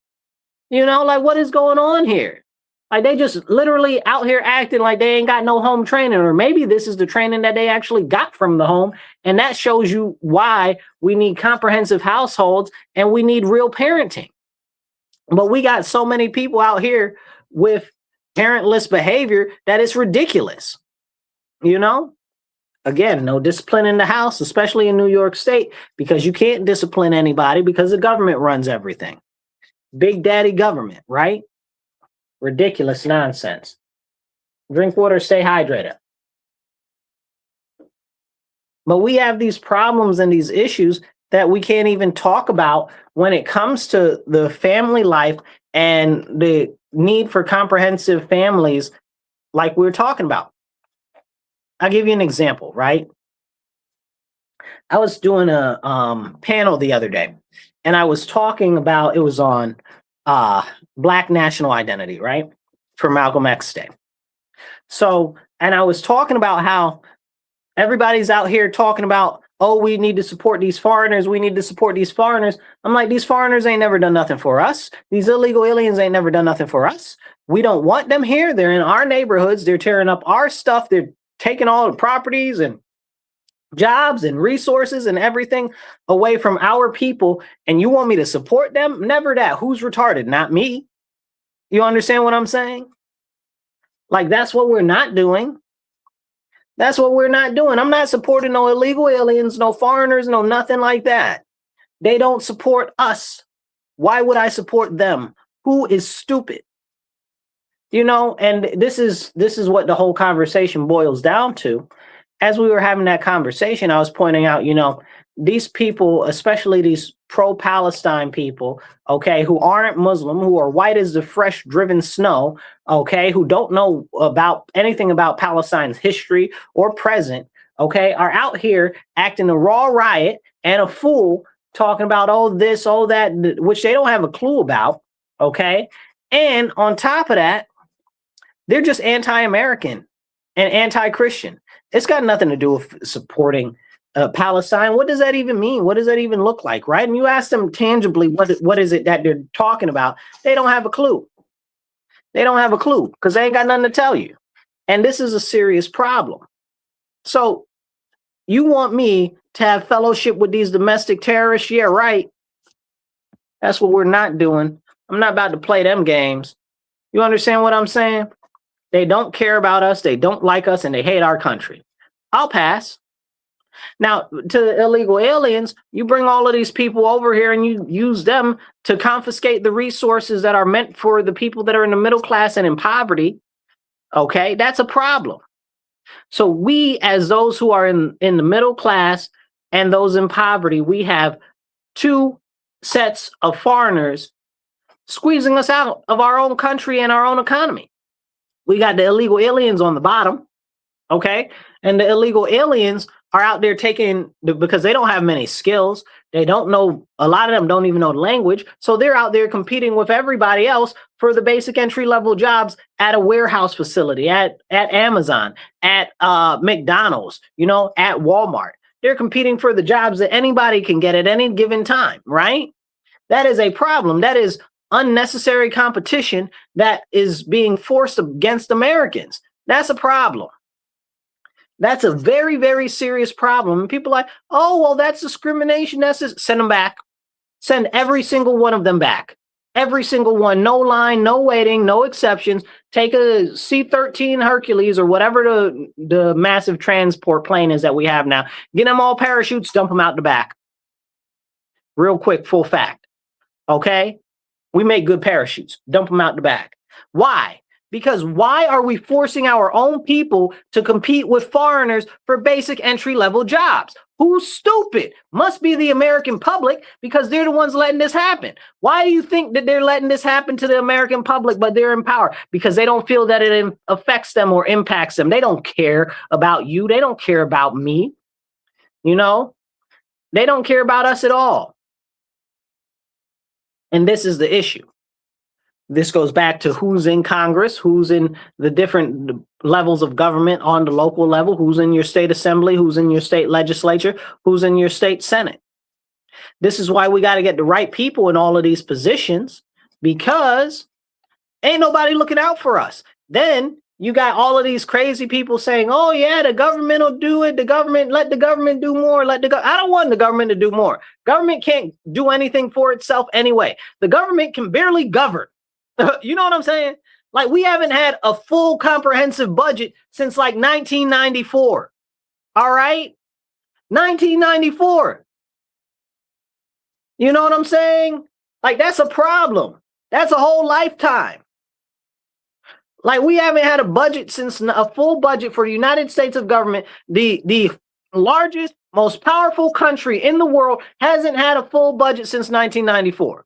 You know, like what is going on here? Like they just literally out here acting like they ain't got no home training, or maybe this is the training that they actually got from the home. And that shows you why we need comprehensive households and we need real parenting. But we got so many people out here with parentless behavior that it's ridiculous. You know, again, no discipline in the house, especially in New York State, because you can't discipline anybody because the government runs everything. Big daddy government, right? Ridiculous nonsense. Drink water, stay hydrated. But we have these problems and these issues that we can't even talk about when it comes to the family life and the need for comprehensive families like we were talking about. I'll give you an example, right? I was doing a panel the other day, and I was talking about, it was on Black national identity, right? For Malcolm X Day. So, and I was talking about how everybody's out here talking about, oh, we need to support these foreigners. We need to support these foreigners. I'm like, these foreigners ain't never done nothing for us. These illegal aliens ain't never done nothing for us. We don't want them here. They're in our neighborhoods. They're tearing up our stuff. They're taking all the properties and jobs and resources and everything away from our people, and you want me to support them? Never that. Who's retarded? Not me. You understand what I'm saying? Like, that's what we're not doing. That's what we're not doing. I'm not supporting no illegal aliens, no foreigners, no nothing like that. They don't support us. Why would I support them? Who is stupid? You know, and this is what the whole conversation boils down to. As we were having that conversation, I was pointing out, you know, these people, especially these pro-Palestine people, okay, who aren't Muslim, who are white as the fresh driven snow, okay, who don't know about anything about Palestine's history or present, okay, are out here acting a raw riot and a fool, talking about, oh, this, oh, that, which they don't have a clue about, okay? And on top of that, they're just anti-American and anti-Christian. It's got nothing to do with supporting Palestine. What does that even mean? What does that even look like, right? And you ask them tangibly, what is it that they're talking about? They don't have a clue. They don't have a clue because they ain't got nothing to tell you. And this is a serious problem. So you want me to have fellowship with these domestic terrorists? Yeah, right. That's what we're not doing. I'm not about to play them games. You understand what I'm saying? They don't care about us, they don't like us, and they hate our country. I'll pass. Now, to the illegal aliens, you bring all of these people over here and you use them to confiscate the resources that are meant for the people that are in the middle class and in poverty. Okay, that's a problem. So we, as those who are in the middle class and those in poverty, we have two sets of foreigners squeezing us out of our own country and our own economy. We got the illegal aliens on the bottom, okay? And the illegal aliens are out there because they don't have many skills. They don't know, a lot of them don't even know the language. So they're out there competing with everybody else for the basic entry level jobs at a warehouse facility, at Amazon, at McDonald's, you know, at Walmart. They're competing for the jobs that anybody can get at any given time, right? That is a problem. That is unnecessary competition that is being forced against Americans. That's a problem. That's a very, very serious problem. And people are like, oh, well, that's discrimination. That's just, send them back. Send every single one of them back. Every single one. No line, no waiting, no exceptions. Take a C-13 Hercules or whatever the massive transport plane is that we have now. Get them all parachutes, dump them out the back. Real quick, full fact. Okay? We make good parachutes. Dump them out the back. Why? Because why are we forcing our own people to compete with foreigners for basic entry-level jobs? Who's stupid? Must be the American public, because they're the ones letting this happen. Why do you think that they're letting this happen to the American public, but they're in power? Because they don't feel that it affects them or impacts them. They don't care about you. They don't care about me. You know? They don't care about us at all. And this is the issue. This goes back to who's in Congress, who's in the different levels of government on the local level, who's in your state assembly, who's in your state legislature, who's in your state senate. This is why we got to get the right people in all of these positions, because ain't nobody looking out for us. Then you got all of these crazy people saying, oh, yeah, the government will do it. Let the government do more. I don't want the government to do more. Government can't do anything for itself anyway. The government can barely govern. You know what I'm saying? Like, we haven't had a full comprehensive budget since like 1994. All right? 1994. You know what I'm saying? Like, that's a problem. That's a whole lifetime. Like, we haven't had a budget since a full budget for the United States of government. The largest, most powerful country in the world hasn't had a full budget since 1994.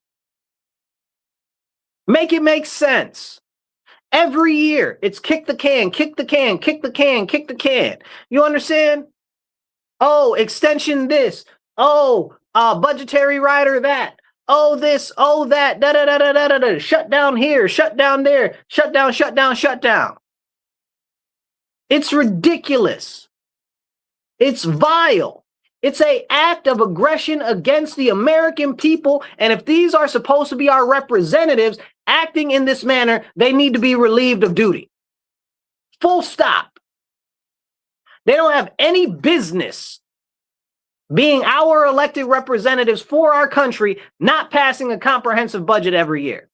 Make it make sense. Every year, it's kick the can, kick the can, kick the can, kick the can. You understand? Oh, extension this. Oh, budgetary rider that. Oh, this, oh, that, da da da da da da da. Shut down here, shut down there, shut down, shut down, shut down. It's ridiculous. It's vile. It's an act of aggression against the American people. And if these are supposed to be our representatives acting in this manner, they need to be relieved of duty. Full stop. They don't have any business being our elected representatives for our country, not passing a comprehensive budget every year.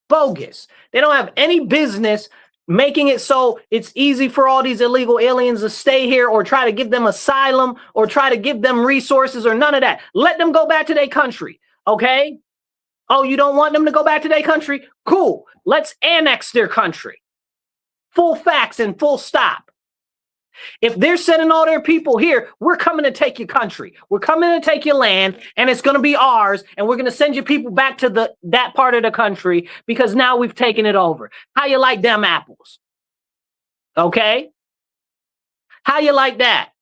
Bogus. They don't have any business making it so it's easy for all these illegal aliens to stay here or try to give them asylum or try to give them resources or none of that. Let them go back to their country, okay? Oh, you don't want them to go back to their country? Cool. Let's annex their country. Full facts and full stop. If they're sending all their people here, we're coming to take your country. We're coming to take your land, and it's going to be ours, and we're going to send your people back to that part of the country because now we've taken it over. How you like them apples? Okay? How you like that?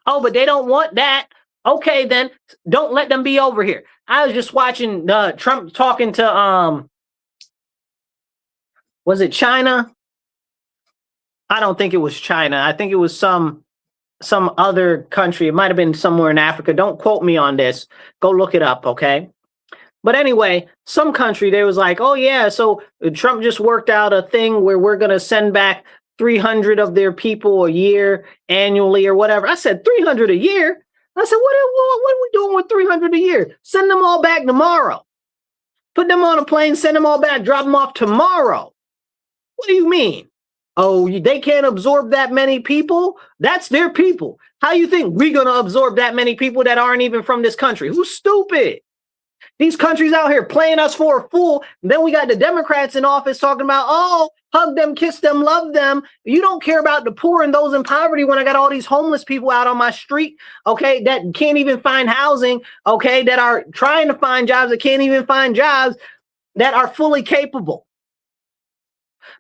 Oh, but they don't want that. Okay, then don't let them be over here. I was just watching Trump talking to, was it China? I don't think it was China. I think it was some other country. It might have been somewhere in Africa. Don't quote me on this. Go look it up, okay? But anyway, some country, they was like, oh yeah, so Trump just worked out a thing where we're going to send back 300 of their people a year annually or whatever. I said 300 a year? I said, what are we doing with 300 a year? Send them all back tomorrow. Put them on a plane, send them all back, drop them off tomorrow. What do you mean? Oh, they can't absorb that many people? That's their people. How you think we're going to absorb that many people that aren't even from this country? Who's stupid? These countries out here playing us for a fool. Then we got the Democrats in office talking about, oh, hug them, kiss them, love them. You don't care about the poor and those in poverty when I got all these homeless people out on my street, okay, that can't even find housing, okay, that are trying to find jobs, that can't even find jobs, that are fully capable.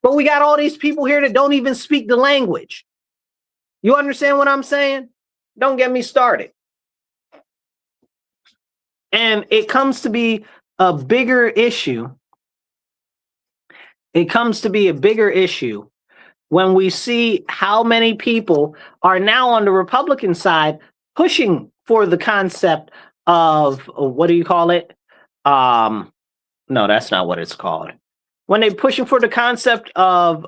But we got all these people here that don't even speak the language. You understand what I'm saying? Don't get me started. And it comes to be a bigger issue. It comes to be a bigger issue when we see how many people are now on the Republican side pushing for the concept of, what do you call it? No, that's not what it's called. When they're pushing for the concept of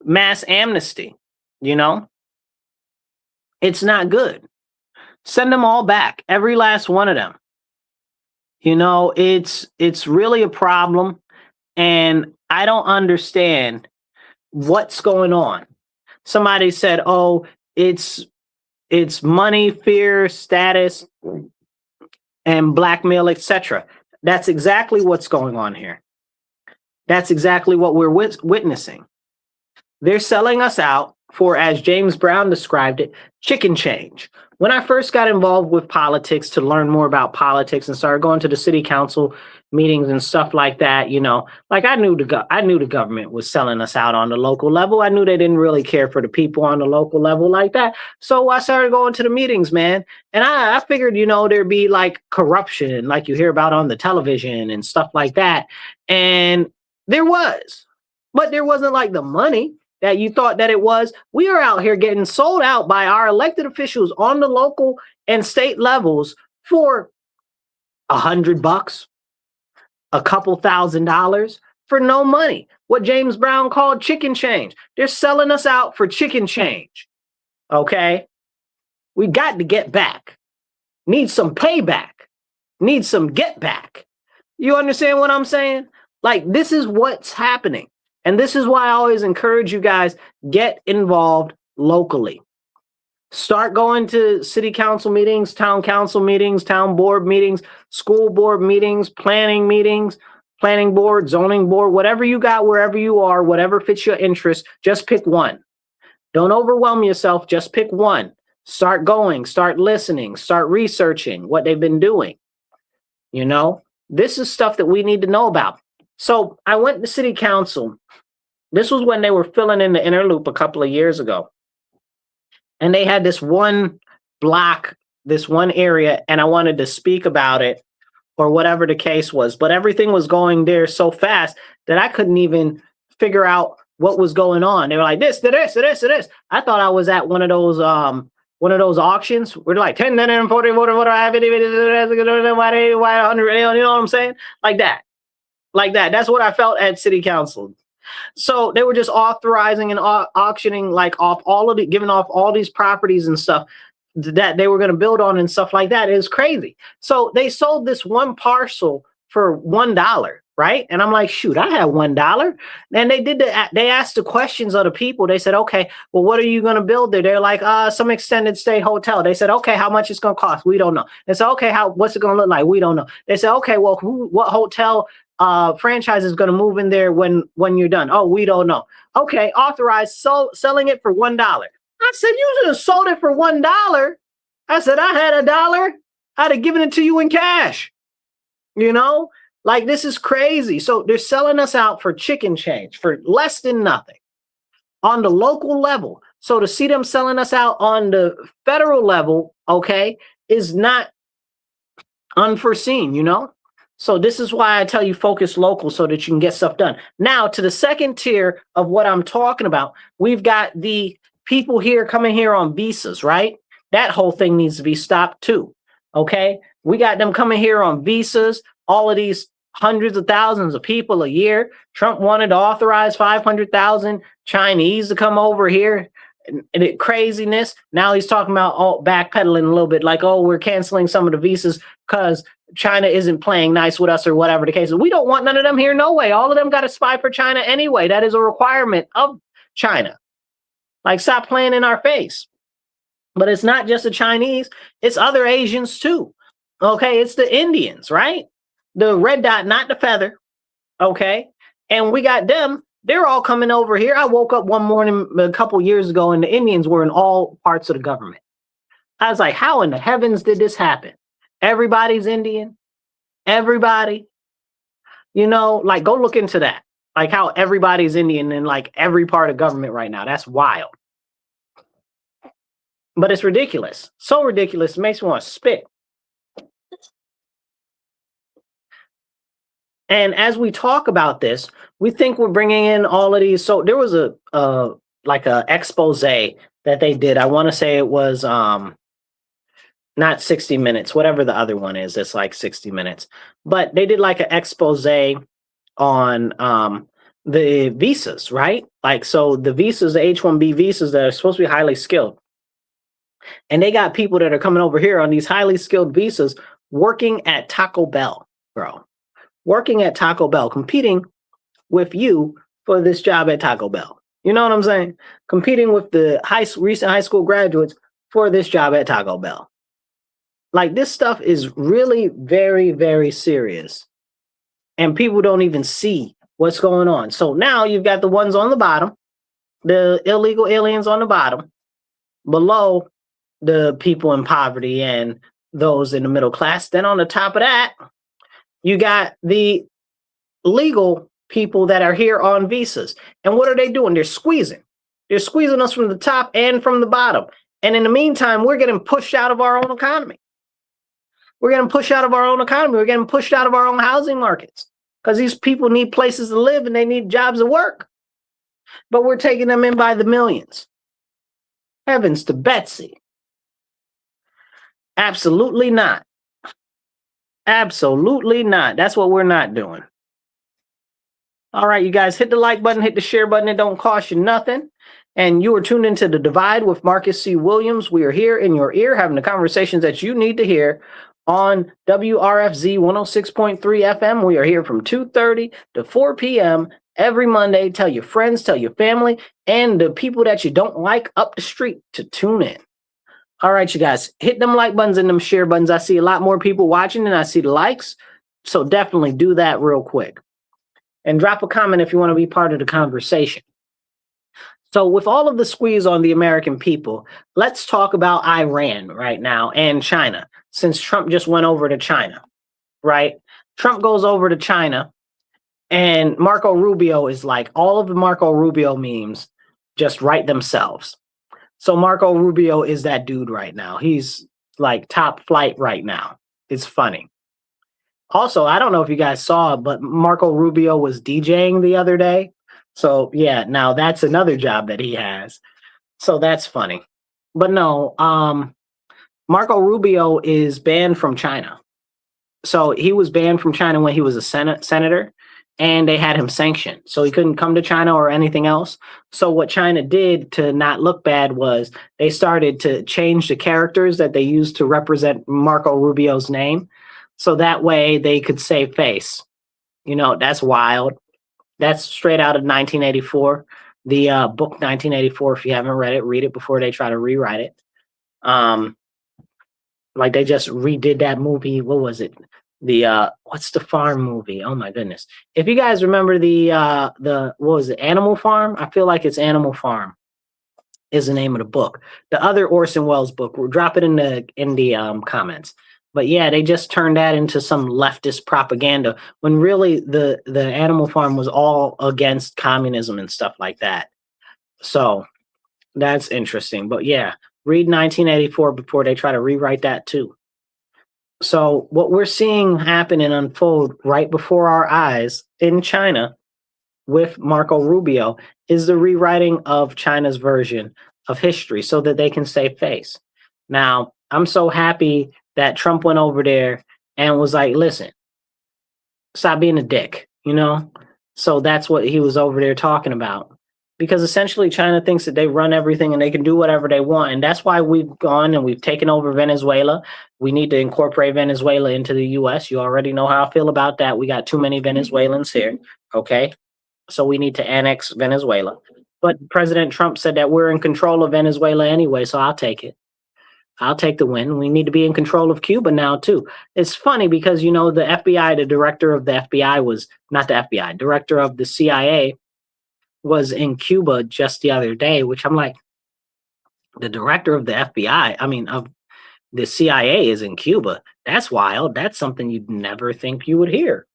mass amnesty, you know, it's not good. Send them all back, every last one of them. You know, it's really a problem, and I don't understand what's going on. Somebody said, oh, it's money, fear, status, and blackmail, etc. That's exactly what's going on here. That's exactly what we're witnessing. They're selling us out for, as James Brown described it, chicken change. When I first got involved with politics to learn more about politics and started going to the city council meetings and stuff like that, you know, like I knew the government was selling us out on the local level. I knew they didn't really care for the people on the local level like that. So I started going to the meetings, man. And I figured, you know, there'd be like corruption like you hear about on the television and stuff like that. And there was, but there wasn't like the money that you thought that it was. We are out here getting sold out by our elected officials on the local and state levels for $100, a couple $1,000 for no money. What James Brown called chicken change. They're selling us out for chicken change. Okay? We got to get back. Need some payback. Need some get back. You understand what I'm saying? Like, this is what's happening. And this is why I always encourage you guys, get involved locally. Start going to city council meetings, town council meetings, town board meetings, school board meetings, planning board, zoning board, whatever you got, wherever you are, whatever fits your interest, just pick one. Don't overwhelm yourself, just pick one. Start going, start listening, start researching what they've been doing. You know, this is stuff that we need to know about. So I went to city council. This was when they were filling in the inner loop a couple of years ago. And they had this one block, this one area, and I wanted to speak about it or whatever the case was. But everything was going there so fast that I couldn't even figure out what was going on. They were like, this, to this, to this, to this. I thought I was at one of those auctions where they're like 10, 40, 40, 40, why 100, you know what I'm saying? Like that. Like that. That's what I felt at city council. So they were just authorizing and auctioning like off all of it, giving off all these properties and stuff that they were going to build on and stuff like that. It was crazy. So they sold this one parcel for $1, right? And I'm like, shoot, I have $1. And they asked the questions of the people. They said, okay, well, what are you going to build there? They're like, some extended stay hotel. They said, okay, how much it's going to cost? We don't know. They said, okay, what's it going to look like? We don't know. They said, okay, well, what hotel franchise is going to move in there when you're done? Oh, we don't know. Okay, authorized selling it for $1. I said, you should have sold it for $1. I said, I had $1. I'd have given it to you in cash. You know, like this is crazy. So they're selling us out for chicken change, for less than nothing on the local level. So to see them selling us out on the federal level, okay, is not unforeseen, you know? So this is why I tell you focus local so that you can get stuff done. Now to the second tier of what I'm talking about, we've got the people here coming here on visas, right? That whole thing needs to be stopped too, okay? We got them coming here on visas, all of these hundreds of thousands of people a year. Trump wanted to authorize 500,000 Chinese to come over here. And craziness. Now he's talking about backpedaling a little bit, like, oh, we're canceling some of the visas because China isn't playing nice with us or whatever the case is. We don't want none of them here, no way. All of them got to spy for China anyway. That is a requirement of China. Like, stop playing in our face. But it's not just the Chinese, it's other Asians too. Okay, it's the Indians, right? The red dot, not the feather. Okay, and we got them. They're all coming over here. I woke up one morning a couple years ago and the Indians were in all parts of the government. I was like, how in the heavens did this happen? Everybody's Indian. Everybody. You know, like, go look into that. Like how everybody's Indian in like every part of government right now. That's wild. But it's ridiculous. So ridiculous, it makes me want to spit. And as we talk about this, we think we're bringing in all of these. So there was a expose that they did. I want to say it was not 60 Minutes, whatever the other one is. It's like 60 Minutes. But they did like an expose on the visas, right? Like, so the visas, the H-1B visas that are supposed to be highly skilled. And they got people that are coming over here on these highly skilled visas working at Taco Bell, bro. Working at Taco Bell, competing with you for this job at Taco Bell. You know what I'm saying? Competing with the recent high school graduates for this job at Taco Bell. Like, this stuff is really very, very serious. And people don't even see what's going on. So now you've got the ones on the bottom, the illegal aliens on the bottom, below the people in poverty and those in the middle class. Then on the top of that, you got the legal people that are here on visas. And what are they doing? They're squeezing. They're squeezing us from the top and from the bottom. And in the meantime, we're getting pushed out of our own economy. We're getting pushed out of our own economy. We're getting pushed out of our own housing markets because these people need places to live and they need jobs to work. But we're taking them in by the millions. Heavens to Betsy. Absolutely not. Absolutely not. That's what we're not doing. All right, you guys, hit the like button, hit the share button. It don't cost you nothing. And you are tuned into The Divide with Marcus C. Williams. We are here in your ear having the conversations that you need to hear on WRFZ 106.3 FM. We are here from 2:30 to 4 p.m. every Monday. Tell your friends, tell your family, and the people that you don't like up the street to tune in. All right, you guys, hit them like buttons and them share buttons. I see a lot more people watching and I see the likes. So definitely do that real quick. And drop a comment if you want to be part of the conversation. So with all of the squeeze on the American people, let's talk about Iran right now and China, since Trump just went over to China, right? Trump goes over to China and Marco Rubio is like, all of the Marco Rubio memes just write themselves. So Marco Rubio is that dude right now. He's like top flight right now. It's funny. Also, I don't know if you guys saw it, but Marco Rubio was DJing the other day. So yeah, now that's another job that he has. So that's funny. But no, Marco Rubio is banned from China. So he was banned from China when he was a senator. and they had him sanctioned. So he couldn't come to China or anything else. So what China did to not look bad was they started to change the characters that they used to represent Marco Rubio's name. So that way they could save face. That's wild. That's straight out of 1984. The book 1984, if you haven't read it, read it before they try to rewrite it. Like they just redid that movie. What was it? The what's the farm movie? Oh my goodness! If you guys remember the what was it? Animal Farm? I feel like it's Animal Farm is the name of the book. The other Orson Welles book. We'll drop it in the comments. But yeah, they just turned that into some leftist propaganda when really the Animal Farm was all against communism and stuff like that. So that's interesting. But yeah, read 1984 before they try to rewrite that too. So what we're seeing happen and unfold right before our eyes in China with Marco Rubio is the rewriting of China's version of history so that they can save face. Now, I'm so happy that Trump went over there and was like, listen, stop being a dick, So that's what he was over there talking about. Because essentially China thinks that they run everything and they can do whatever they want. And that's why we've gone and we've taken over Venezuela. We need to incorporate Venezuela into the U.S. You already know how I feel about that. We got too many Venezuelans here. Okay. So we need to annex Venezuela. But President Trump said that we're in control of Venezuela anyway. So I'll take it. I'll take the win. We need to be in control of Cuba now, too. It's funny because, the FBI, the director of the FBI was not the FBI, director of the CIA was in Cuba just the other day, which I'm like, the director of the FBI, of the CIA is in Cuba. That's wild. That's something you'd never think you would hear.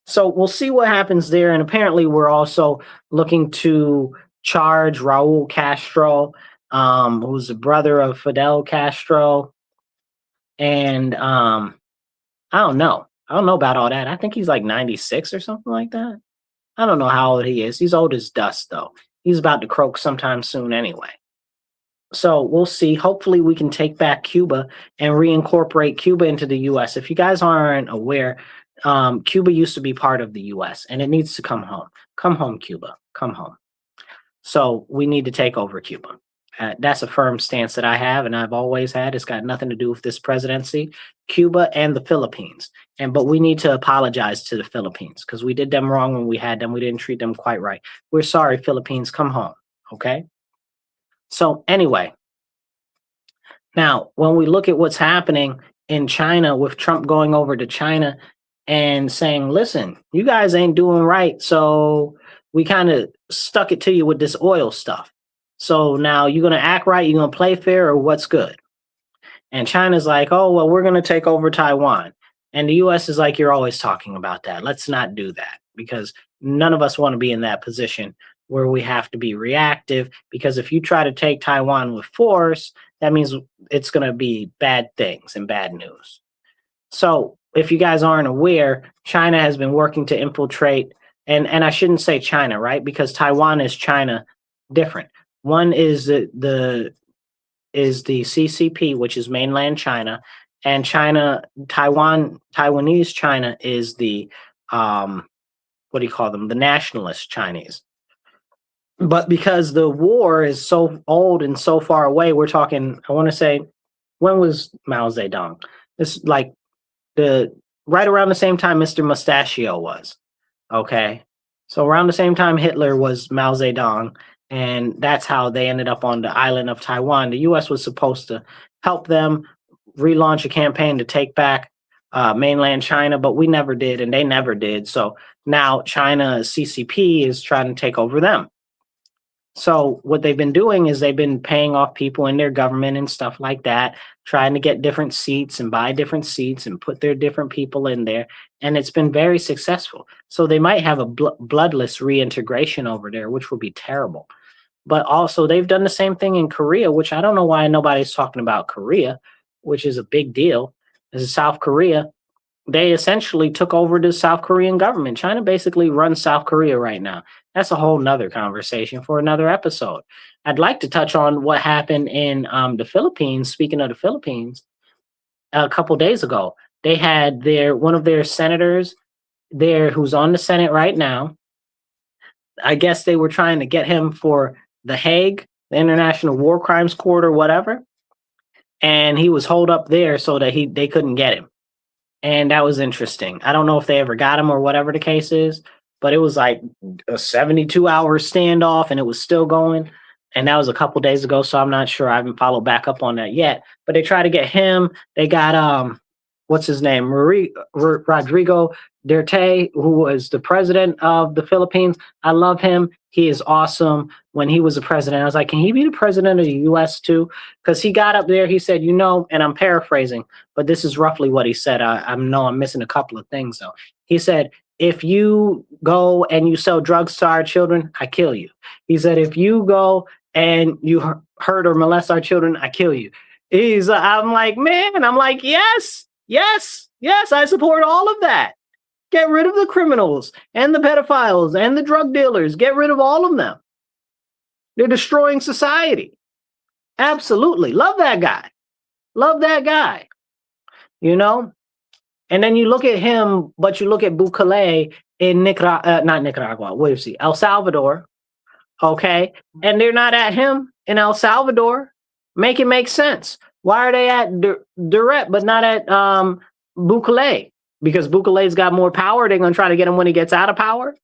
So we'll see what happens there. And apparently we're also looking to charge Raul Castro, who's the brother of Fidel Castro. And I don't know. I don't know about all that. I think he's like 96 or something like that. I don't know how old he is. He's old as dust, though. He's about to croak sometime soon anyway. So we'll see. Hopefully we can take back Cuba and reincorporate Cuba into the U.S. If you guys aren't aware, Cuba used to be part of the U.S. and it needs to come home. Come home, Cuba. Come home. So we need to take over Cuba. That's a firm stance that I have and I've always had. It's got nothing to do with this presidency. Cuba and the Philippines. But we need to apologize to the Philippines because we did them wrong when we had them. We didn't treat them quite right. We're sorry, Philippines. Come home. Okay? So anyway, now when we look at what's happening in China with Trump going over to China and saying, listen, you guys ain't doing right. So we kind of stuck it to you with this oil stuff. So now you're going to act right, you're going to play fair, or what's good? And China's like, oh, well, we're going to take over Taiwan. And the U.S. is like, you're always talking about that. Let's not do that because none of us want to be in that position where we have to be reactive. Because if you try to take Taiwan with force, that means it's going to be bad things and bad news. So if you guys aren't aware, China has been working to infiltrate, and I shouldn't say China, right? Because Taiwan is China different. One is the CCP, which is mainland China, and Taiwanese China is the what do you call them? The nationalist Chinese. But because the war is so old and so far away, we're talking, I want to say, when was Mao Zedong? It's like right around the same time Mr. Mustachio was. Okay. So around the same time Hitler was Mao Zedong. And that's how they ended up on the island of Taiwan. The U.S. was supposed to help them relaunch a campaign to take back mainland China, but we never did, and they never did. So now China CCP is trying to take over them. So what they've been doing is they've been paying off people in their government and stuff like that, trying to get different seats and buy different seats and put their different people in there. And it's been very successful. So they might have a bloodless reintegration over there, which would be terrible. But also they've done the same thing in Korea, which I don't know why nobody's talking about Korea, which is a big deal. This is South Korea. They essentially took over the South Korean government. China basically runs South Korea right now. That's a whole nother conversation for another episode. I'd like to touch on what happened in the Philippines. Speaking of the Philippines, a couple days ago, they had one of their senators there who's on the Senate right now. I guess they were trying to get him for the Hague, the International War Crimes Court or whatever. And he was holed up there so that they couldn't get him. And that was interesting. I don't know if they ever got him or whatever the case is, but it was like a 72-hour standoff and it was still going. And that was a couple days ago, so I'm not sure. I haven't followed back up on that yet. But they tried to get him. They got what's his name? Rodrigo Duterte, who was the president of the Philippines. I love him. He is awesome. When he was the president, I was like, can he be the president of the U.S. too? Because he got up there, he said, and I'm paraphrasing, but this is roughly what he said. I know I'm missing a couple of things though. He said, if you go and you sell drugs to our children, I kill you. He said, if you go and you hurt or molest our children, I kill you. I'm like, yes, I support all of that. Get rid of the criminals and the pedophiles and the drug dealers. Get rid of all of them. They're destroying society. Absolutely. Love that guy. And then you look at him, but you look at Bukele in not Nicaragua, what is he? El Salvador. Okay. And they're not at him in El Salvador. Make it make sense. Why are they at Duterte but not at Bukele? Because Bukele's got more power. They're going to try to get him when he gets out of power.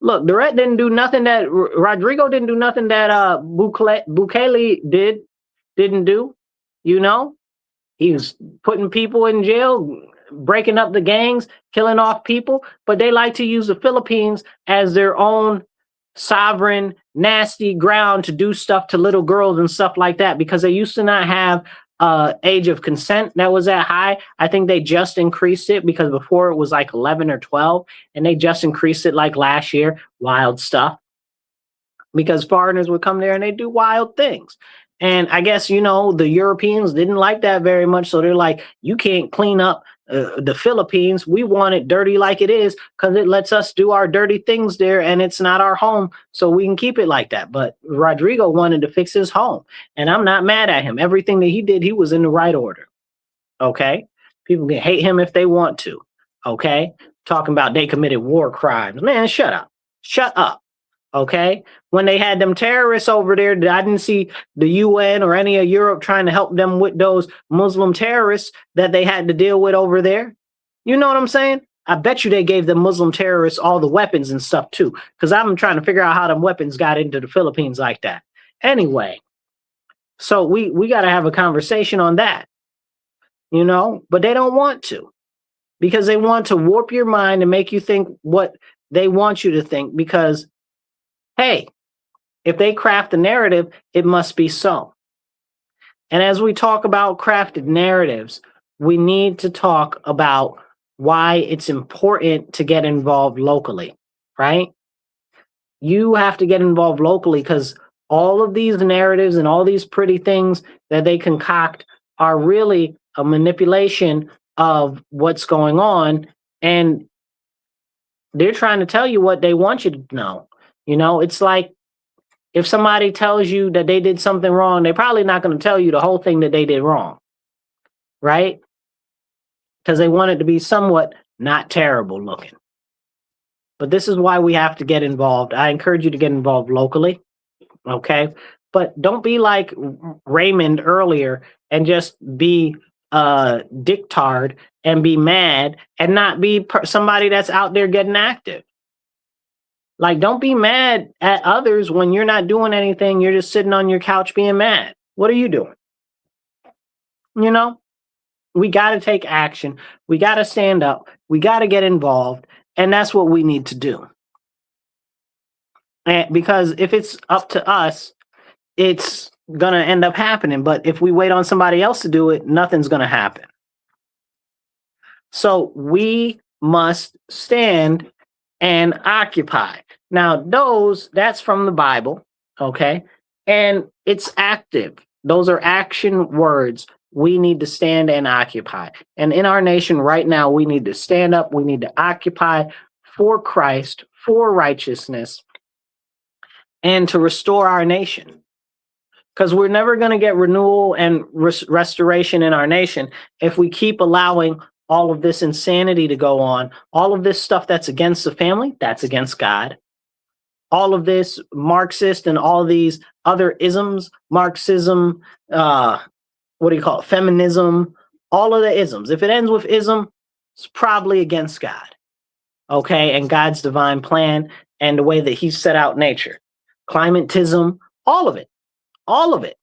Look, Duterte didn't do nothing that Rodrigo didn't do nothing that Bukele didn't do. He was putting people in jail, breaking up the gangs, killing off people. But they like to use the Philippines as their own sovereign, nasty ground to do stuff to little girls and stuff like that, because they used to not have age of consent that was that high. I think they just increased it because before it was like 11 or 12, and they just increased it like last year. Wild stuff. Because foreigners would come there and they do wild things. And I guess, the Europeans didn't like that very much. So they're like, you can't clean up the Philippines. We want it dirty like it is because it lets us do our dirty things there and it's not our home. So we can keep it like that. But Rodrigo wanted to fix his home. And I'm not mad at him. Everything that he did, he was in the right order. Okay. People can hate him if they want to. Okay. Talking about they committed war crimes. Man, shut up. Shut up. Okay. When they had them terrorists over there, I didn't see the UN or any of Europe trying to help them with those Muslim terrorists that they had to deal with over there. You know what I'm saying? I bet you they gave the Muslim terrorists all the weapons and stuff too, because I'm trying to figure out how them weapons got into the Philippines like that. Anyway, so we got to have a conversation on that, but they don't want to, because they want to warp your mind and make you think what they want you to think, because hey, if they craft the narrative, it must be so. And as we talk about crafted narratives, we need to talk about why it's important to get involved locally, right? You have to get involved locally because all of these narratives and all these pretty things that they concoct are really a manipulation of what's going on. And they're trying to tell you what they want you to know. It's like if somebody tells you that they did something wrong, they're probably not going to tell you the whole thing that they did wrong, right? Because they want it to be somewhat not terrible looking. But this is why we have to get involved. I encourage you to get involved locally, okay? But don't be like Raymond earlier and just be dictard and be mad and not be somebody that's out there getting active. Like, don't be mad at others when you're not doing anything. You're just sitting on your couch being mad. What are you doing? We got to take action. We got to stand up. We got to get involved. And that's what we need to do. And because if it's up to us, it's going to end up happening. But if we wait on somebody else to do it, nothing's going to happen. So we must stand and occupy. Now, that's from the Bible, okay? And it's active. Those are action words. We need to stand and occupy. And in our nation right now, we need to stand up. We need to occupy for Christ, for righteousness, and to restore our nation. Because we're never going to get renewal and restoration in our nation if we keep allowing all of this insanity to go on, all of this stuff that's against the family, that's against God. All of this Marxist and all these other isms, Marxism, what do you call it? Feminism, all of the isms. If it ends with ism, it's probably against God. Okay, and God's divine plan and the way that He set out nature. Climatism, all of it. All of it.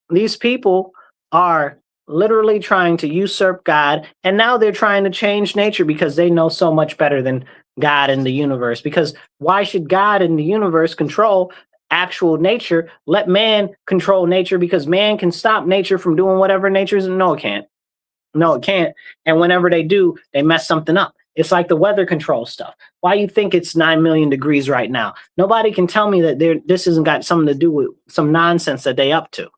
These people are literally trying to usurp God, and now they're trying to change nature because they know so much better than God in the universe. Because why should God in the universe control actual nature? Let man control nature, because man can stop nature from doing whatever nature's. No, it can't. No, it can't. And whenever they do, they mess something up. It's like the weather control stuff. Why you think it's 9 million degrees right now? Nobody can tell me that this hasn't got something to do with some nonsense that they up to.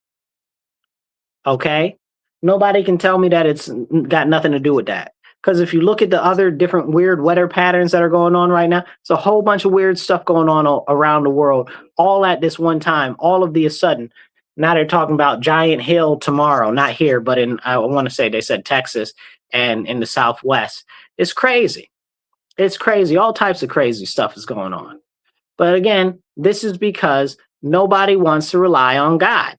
Okay? Nobody can tell me that it's got nothing to do with that. Because if you look at the other different weird weather patterns that are going on right now, it's a whole bunch of weird stuff going on around the world, all at this one time, all of the sudden. Now they're talking about giant hail tomorrow, not here, but in, I want to say they said Texas and in the Southwest. It's crazy. It's crazy. All types of crazy stuff is going on. But again, this is because nobody wants to rely on God.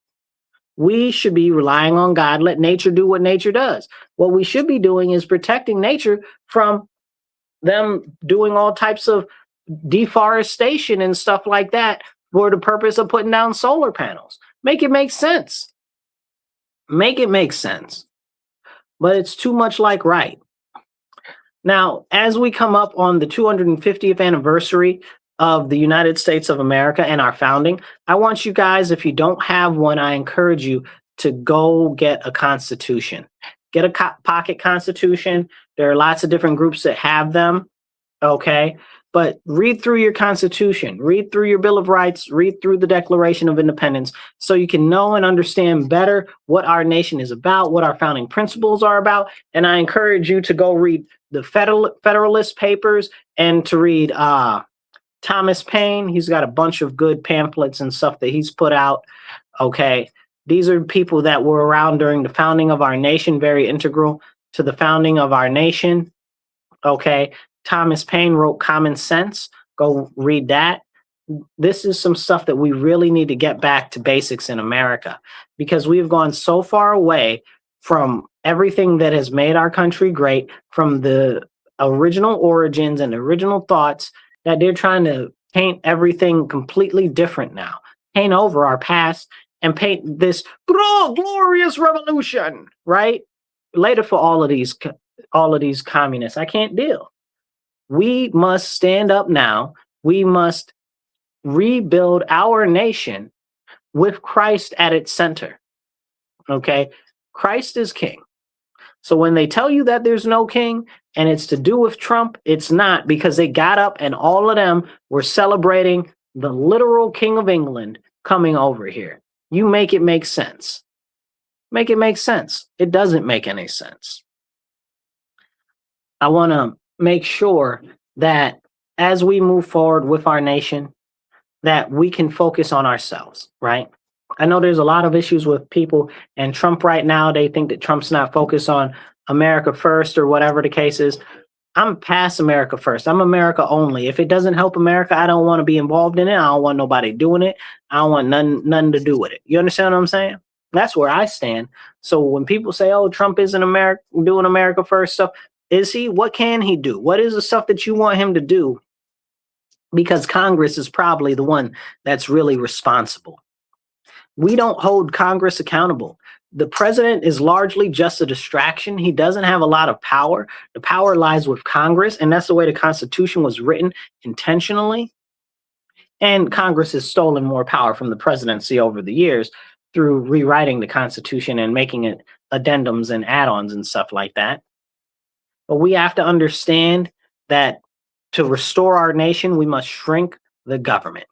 We should be relying on God. Let nature do what nature does. What we should be doing is protecting nature from them doing all types of deforestation and stuff like that for the purpose of putting down solar panels. Make it make sense. Make it make sense. But it's too much like right. Now, as we come up on the 250th anniversary of the United States of America and our founding, I want you guys, if you don't have one, I encourage you to go get a constitution. Get a pocket constitution. There are lots of different groups that have them, okay? But read through your Constitution, read through your Bill of Rights, read through the Declaration of Independence, so you can know and understand better what our nation is about, what our founding principles are about. And I encourage you to go read the Federalist Papers and to read Thomas Paine. He's got a bunch of good pamphlets and stuff that he's put out. Okay. These are people that were around during the founding of our nation, very integral to the founding of our nation. Okay. Thomas Paine wrote Common Sense. Go read that. This is some stuff that we really need to get back to basics in America, because we've gone so far away from everything that has made our country great, from the original origins and original thoughts, that they're trying to paint everything completely different now, paint over our past and paint this glorious revolution, right? Later for all of these communists. I can't deal. We must stand up now. We must rebuild our nation with Christ at its center. Okay? Christ is king. So when they tell you that there's no king and it's to do with Trump, it's not, because they got up and all of them were celebrating the literal King of England coming over here. You make it make sense. Make it make sense. It doesn't make any sense. I want to make sure that as we move forward with our nation, that we can focus on ourselves, right? I know there's a lot of issues with people and Trump right now. They think that Trump's not focused on America first or whatever the case is. I'm past America first. I'm America only. If it doesn't help America, I don't want to be involved in it. I don't want nobody doing it. I don't want nothing to do with it. You understand what I'm saying? That's where I stand. So when people say, oh, Trump isn't doing America first stuff, is he? What can he do? What is the stuff that you want him to do? Because Congress is probably the one that's really responsible. We don't hold Congress accountable. The president is largely just a distraction. He doesn't have a lot of power. The power lies with Congress, and that's the way the Constitution was written intentionally. And Congress has stolen more power from the presidency over the years through rewriting the Constitution and making it addendums and add-ons and stuff like that. But we have to understand that to restore our nation, we must shrink the government.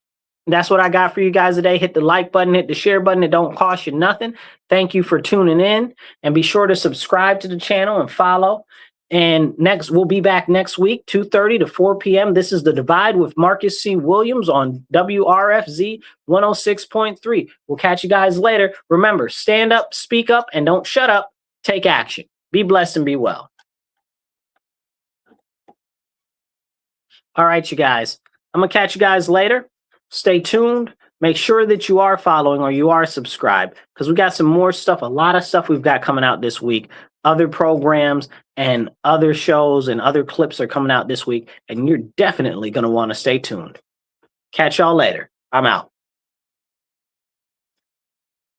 That's what I got for you guys today. Hit the like button, hit the share button. It don't cost you nothing. Thank you for tuning in, and be sure to subscribe to the channel and follow. And we'll be back next week, 2:30 to 4 p.m. This is The Divide with Marcus C. Williams on WRFZ 106.3. We'll catch you guys later. Remember, stand up, speak up, and don't shut up. Take action. Be blessed and be well. All right, you guys. I'm going to catch you guys later. Stay tuned. Make sure that you are following or you are subscribed because we got some more stuff, a lot of stuff we've got coming out this week. Other programs and other shows and other clips are coming out this week, and you're definitely going to want to stay tuned. Catch y'all later. I'm out.